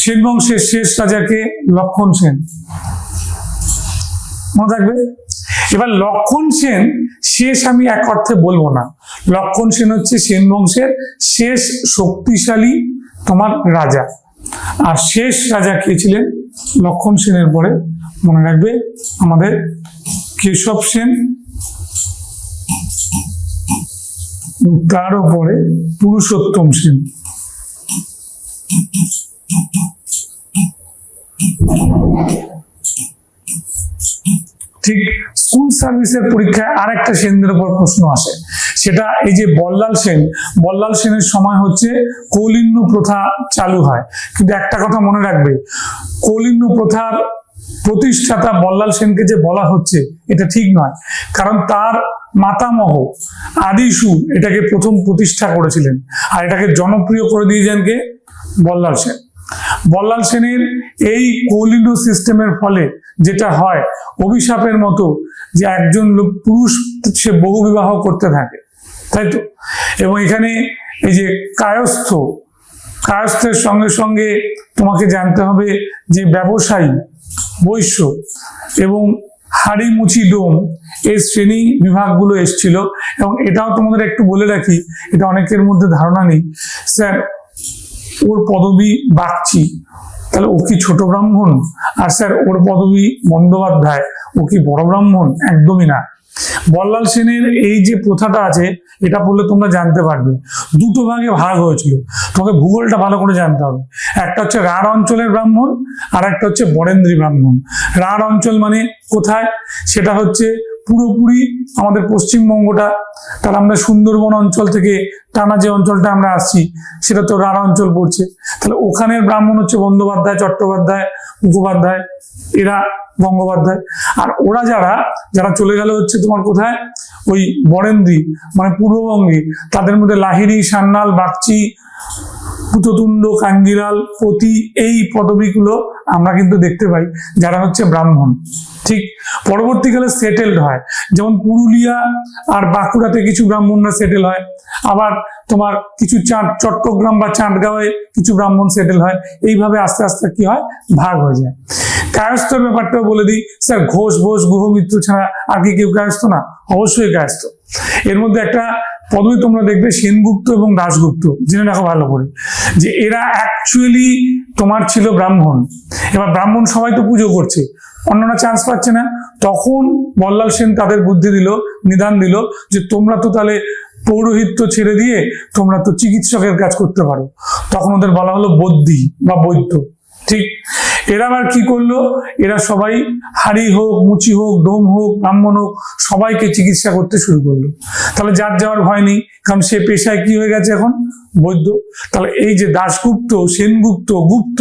সেন বংশের শেষ রাজাকে লক্ষণ সেন। মনে থাকবে। এবার লক্ষণ সেন শেষ আমি এক অর্থে বলবো না, লক্ষণ সেন হচ্ছে সেন বংশের শেষ শক্তিশালী তোমার রাজা। আর শেষ রাজা কে ছিলেন? লক্ষণ সেনের পরে মনে রাখবে আমাদের কেশব সেন, তারও পরে পুরুষোত্তম সেন। ঠিক স্কুল সার্ভিসের পরীক্ষায় আরেকটা সেনদের উপর প্রশ্ন আসে, সেটা এই যে বল্লাল সেন। বল্লাল সেনের সময় হচ্ছে কৌলিন্য প্রথা চালু হয়, কিন্তু একটা কথা মনে রাখবে, কৌলিন্য প্রথার প্রতিষ্ঠাতা বল্লাল সেনকে যে বলা হচ্ছে এটা ঠিক নয়, কারণ তার মাতামহ আদিসুর এটাকে প্রথম প্রতিষ্ঠা করেছিলেন, আর এটাকে জনপ্রিয় করে দিয়েছেন কে? বল্লাল সেন। বল্লাল সেনের এই কৌলিন্য সিস্টেমের ফলে যেটা হয়, অভিশাপের মতো যে একজন লোক পুরুষ সে বহু বিবাহ করতে থাকে, তাই তো? এবং এখানে এই যে কায়স্থের সঙ্গে সঙ্গে তোমাকে জানতে হবে যে ব্যবসায়ী, বৈশ্য এবং হাড়ি মুচি ডোম, এই শ্রেণী বিভাগগুলো এসেছিল। এবং এটাও তোমাদের একটু বলে রাখি, এটা অনেকের মধ্যে ধারণা নেই, স্যার ওর পদবী বাগচি, তাহলে ও কি ছোট ব্রাহ্মণ? আর স্যার ওর পদবী বন্দ্যোপাধ্যায়, ও কি বড় ব্রাহ্মণ? একদমই না। বল্লাল সেনের এই যে প্রথাটা আছে, এটা পড়লে তোমরা জানতে পারবে দুটো ভাগে ভাগ হয়েছিল। তোমাকে ভূগোলটা ভালো করে জানতে হবে। একটা হচ্ছে রাঢ় অঞ্চলের ব্রাহ্মণ, আর একটা হচ্ছে বরেন্দ্রী ব্রাহ্মণ। রাঢ় অঞ্চল মানে কোথায়? সেটা হচ্ছে পুরোপুরি আমাদের পশ্চিমবঙ্গটা, তাহলে আমরা সুন্দরবন অঞ্চল থেকে টানা যে অঞ্চলটা আমরা আসছি সেটা তো রাঢ় অঞ্চল পড়ছে। তাহলে ওখানের ব্রাহ্মণ হচ্ছে বন্দ্যোপাধ্যায়, চট্টোপাধ্যায়, মুখোপাধ্যায়, এরা গঙ্গোপাধ্যায়। আর ওরা যারা চলে গেল হচ্ছে তোমার কোথায়? ওই বরেন্দ্রী মানে পূর্ববঙ্গে, তাদের মধ্যে লাহিড়ী, সান্যাল, বাগচি, পুততুণ্ড, কাঞ্জিলাল, পতি, এই পদবীগুলো আমরা কিন্তু দেখতে পাই, যারা হচ্ছে ব্রাহ্মণ। ঠিক পরবর্তীকালে সেটেলড হয়, যেমন পুরুলিয়া আর বাঁকুড়াতে কিছু ব্রাহ্মণরা সেটেল হয়, আবার তোমার কিছু চট্টগ্রাম বা চাঁদগাঁওয়ে কিছু ব্রাহ্মণ সেটেল হয়। এইভাবে আস্তে আস্তে কি হয়? ভাগ হয়ে যায়। কায়স্থর ব্যাপারটাও বলে দিই, স্যার ঘোষ, বোস, গুহ, মিত্র ছাড়া আর কি কেউ কায়স্থ না? অবশ্যই কায়স্থ। এর মধ্যে একটা পদবী তোমরা দেখবে সেনগুপ্ত এবং দাশগুপ্ত, জেনে রাখো ভালো করে, যে এরা অ্যাকচুয়ালি তোমার ছিল ব্রাহ্মণ। এবার ব্রাহ্মণ সবাই তো পুজো করছে, অন্যরা চান্স পাচ্ছে না, তখন বল্লাল সেন তাদের বুদ্ধি দিল, নিদান দিল যে তোমরা তো তাহলে পৌরোহিত্য ছেড়ে দিয়ে তোমরা তো চিকিৎসকের কাজ করতে পারো। তখন ওদের বলা হলো বদ্যি বা বৈদ্য। ঠিক এরা আবার কি করলো? এরা সবাই হাড়ি হোক, মুচি হোক, ডোম হোক, ব্রাহ্মণ হোক, সবাইকে চিকিৎসা করতে শুরু করলো। তাহলে যার যাওয়ার ভয় নেই, কারণ সে পেশায় কি হয়ে গেছে এখন? বৈদ্য। তাহলে এই যে দাশগুপ্ত, সেনগুপ্ত, গুপ্ত,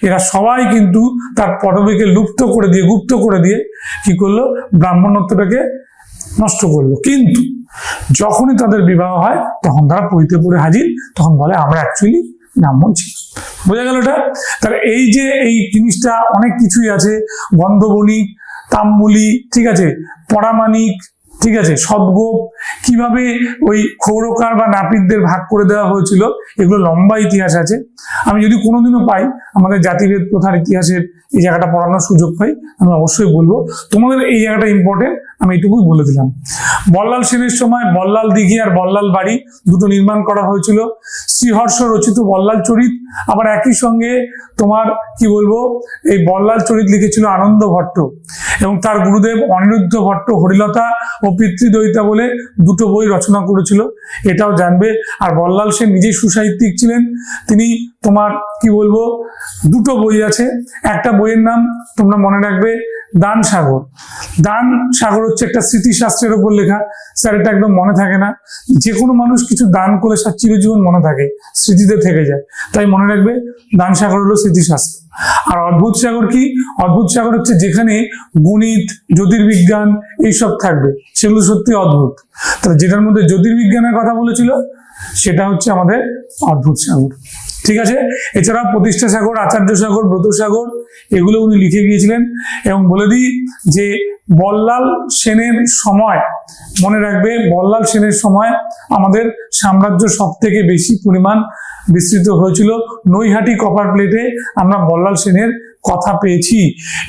এরা সবাই কিন্তু তার পদবীকে গুপ্ত করে দিয়ে কি করলো? ব্রাহ্মণত্বটাকে নষ্ট করলো। কিন্তু যখনই তাদের বিবাহ হয় তখন তারা পৈতে পড়ে হাজির, তখন বলে আমরা অ্যাকচুয়ালি ব্রাহ্মণ ছিল। বোঝা গেল এটা? তাহলে এই যে এই জিনিসটা অনেক কিছুই আছে, গন্ধবণিক, তাম্বুলি, ঠিক আছে, পরামানিক, ঠিক আছে, সদ্গোপ, কিভাবে ওই ক্ষৌরকার বা নাপিতদের ভাগ করে দেওয়া হয়েছিল, এগুলো লম্বা ইতিহাস আছে। আমি যদি কোনোদিনও পাই আমাদের জাতিভেদ প্রথার ইতিহাসের এই জায়গাটা পড়ানোর সুযোগ পাই, আমি অবশ্যই বলবো। তোমাদের এই জায়গাটা ইম্পর্টেন্ট, আমি এটুকুই বলে দিলাম। বল্লাল সেনের সময় বল্লাল দিঘি আর বল্লাল বাড়ি দুটো নির্মাণ করা হয়েছিল। শ্রীহর্ষ রচিত বল্লাল চরিত, আবার একই সঙ্গে তোমার কি বলবো, এই বল্লাল চরিত লিখেছিল আনন্দ ভট্ট, এবং তার গুরুদেব অনিরুদ্ধ ভট্ট হরিলতা ও পিতৃদয়িতা বলে দুটো বই রচনা করেছিল, এটাও জানবে। আর বল্লাল সেন নিজেই সুসাহিত্যিক ছিলেন। তিনি তোমার কি বলবো, দুটো বই আছে। একটা বইয়ের নাম তোমরা মনে রাখবে দান সাগর। দান সাগর হচ্ছে একটা স্মৃতিশাস্ত্রের উপর লেখা। স্যার এটা একদম মনে থাকে না, যে কোনো মানুষ কিছু দান করলে তার চিরজীবন মনে থাকে, স্মৃতিতে থেকে যায়, তাই মনে রাখবে দান সাগর হলো স্মৃতিশাস্ত্র। আর অদ্ভুত সাগর কি? অদ্ভুত সাগর হচ্ছে যেখানে গণিত, জ্যোতির্বিজ্ঞান এইসব থাকবে, সেগুলো সত্যি অদ্ভুত। তাহলে যেটার মধ্যে জ্যোতির্বিজ্ঞানের কথা বলেছিল সেটা হচ্ছে আমাদের অদ্ভুত সাগর। ঠিক আছে? এছাড়া প্রতিষ্ঠা সাগর, আচার্য সাগর, ব্রত সাগর, এগুলো উনি লিখে গিয়েছিলেন। এবং বলে দিই যে বল্লাল সেনের সময়, মনে রাখবে বল্লাল সেনের সময় আমাদের সাম্রাজ্য সব থেকে বেশি পরিমাণ বিস্তৃত হয়েছিল। নৈহাটি কপার প্লেটে আমরা বল্লাল সেনের কথা পেয়েছি।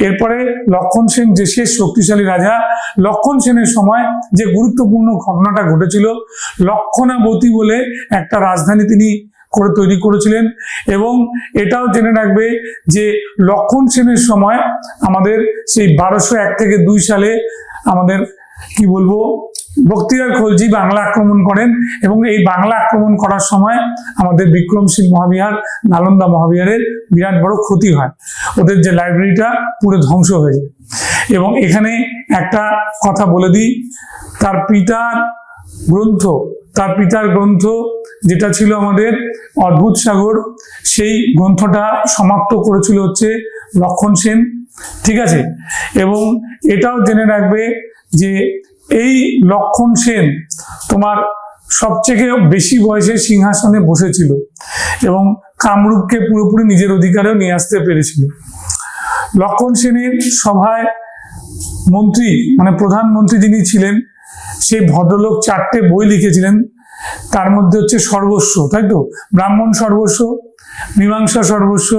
এরপরে লক্ষণ সেন যে শেষ শক্তিশালী রাজা, লক্ষণ সেনের সময় যে গুরুত্বপূর্ণ ঘটনাটা ঘটেছিল, লক্ষণাবতী বলে একটা রাজধানী তিনি তৈরি করেছিলেন। এবং এটাও জেনে রাখবে যে লক্ষণ সেনের সময় আমাদের সেই 1201 থেকে 2 সালে আমাদের কি বলবো বখতিয়ার খলজি বাংলা আক্রমণ করেন, এবং এই বাংলা আক্রমণ করার সময় আমাদের বিক্রমশীল মহাবিহার, নালন্দা মহাবিহারের বিরাট বড় ক্ষতি হয়, ওদের যে লাইব্রেরিটা পুরো ধ্বংস হয়ে যায়। এবং এখানে একটা কথা বলে দিই, তার পিতার গ্রন্থ যেটা ছিল আমাদের অদ্ভুত সাগর, সেই গ্রন্থটা সমাপ্ত করেছিল হচ্ছে লক্ষণ সেন, ঠিক আছে। এবং এটাও জেনে রাখবে যে এই লক্ষণ সেন তোমার সবচেয়ে বেশি বয়সে সিংহাসনে বসেছিল এবং কামরূপকে পুরোপুরি নিজের অধিকারেও নিয়ে আসতে পেরেছিল। লক্ষণ সেনের সভায় মন্ত্রী মানে প্রধানমন্ত্রী যিনি ছিলেন, সেই ভদ্রলোক 4টে বই লিখেছিলেন, তার মধ্যে হচ্ছে সর্বস্ব, তাই তো, ব্রাহ্মণ সর্বস্ব, মীমাংসা সর্বস্ব,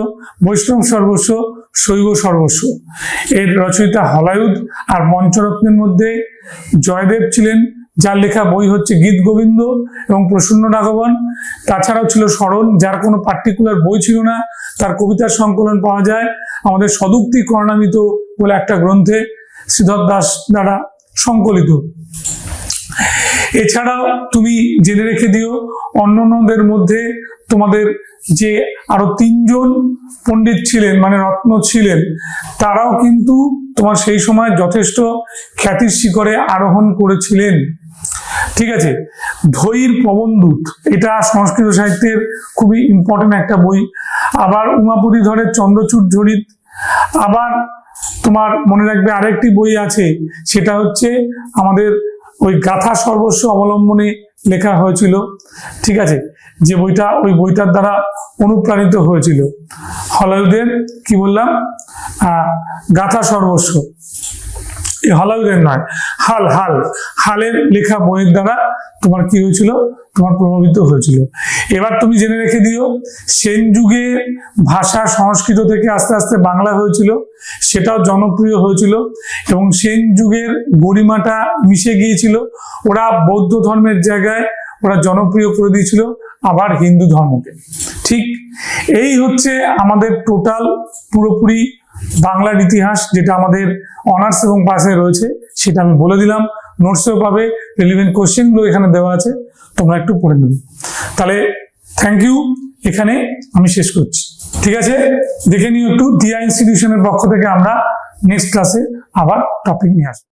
বৈষ্ণব সর্বস্ব, শৈব সর্বস্ব। এর রচয়িতা হলায়ুধ। আর মঞ্চরত্নের মধ্যে জয়দেব ছিলেন, যার লেখা বই হচ্ছে গীত গোবিন্দ এবং প্রসন্ন রাঘবন। তাছাড়াও ছিল শরণ, যার কোনো পার্টিকুলার বই ছিল না, তার কবিতার সংকলন পাওয়া যায় আমাদের সদুক্তি কর্ণামিত বলে একটা গ্রন্থে, শ্রীধর দাস দ্বারা সংকলিত। এছাড়াও তুমি জেনে রেখে দিও, অন্যান্যদের মধ্যে তোমাদের যে আরো 3 জন পণ্ডিত ছিলেন মানে রত্ন ছিলেন, তারাও কিন্তু তোমার সেই সময় যথেষ্ট খ্যাতির শিখরে আরোহণ করেছিলেন, ঠিক আছে। ধৈর প্রবন্ধূত, এটা সংস্কৃত সাহিত্যের খুবই ইম্পর্টেন্ট একটা বই। আবার উমাপতি ধরের চন্দ্রচূড় ঝরিত। আবার তোমার মনে রাখবে আরেকটি বই আছে, সেটা হচ্ছে আমাদের ওই গাথা সর্বস্ব অবলম্বনে লেখা হয়েছিল, ঠিক আছে, যে বইটা ওই বইটার দ্বারা অনুপ্রাণিত হয়েছিল হলায়ুধের, কি বললাম, গাথা সর্বস্ব, হলায়ুধের নয়, হালের লেখা বইয়ের দ্বারা তোমার কি হয়েছিল, তোমার প্রভাবিত হয়েছিল। এবার তুমি জেনে রেখে দিও, সেন যুগে ভাষা সংস্কৃত থেকে আস্তে আস্তে বাংলা হয়েছিল, সেটাও জনপ্রিয় হয়েছিল এবং সেন যুগের গরিমাটা মিশে গিয়েছিল। ওরা বৌদ্ধ ধর্মের জায়গায় ওরা জনপ্রিয় করে দিয়েছিল আবার হিন্দু ধর্মকে। ঠিক এই হচ্ছে আমাদের টোটাল পুরোপুরি বাংলার ইতিহাস, যেটা আমাদের অনার্স এবং পাসে রয়েছে, সেটা আমি বলে দিলাম। নোটসেও পাবে, রিলেভেন্ট কোশ্চেনগুলো এখানে দেওয়া আছে, তোমরা একটু পড়ে নেবে। তাহলে থ্যাংক ইউ, এখানে আমি শেষ করছি, ঠিক আছে। দেখে নিও একটু, দিয়া ইনস্টিটিউশনের পক্ষ থেকে আমরা নেক্সট ক্লাসে আবার টপিক নিয়ে আসবো।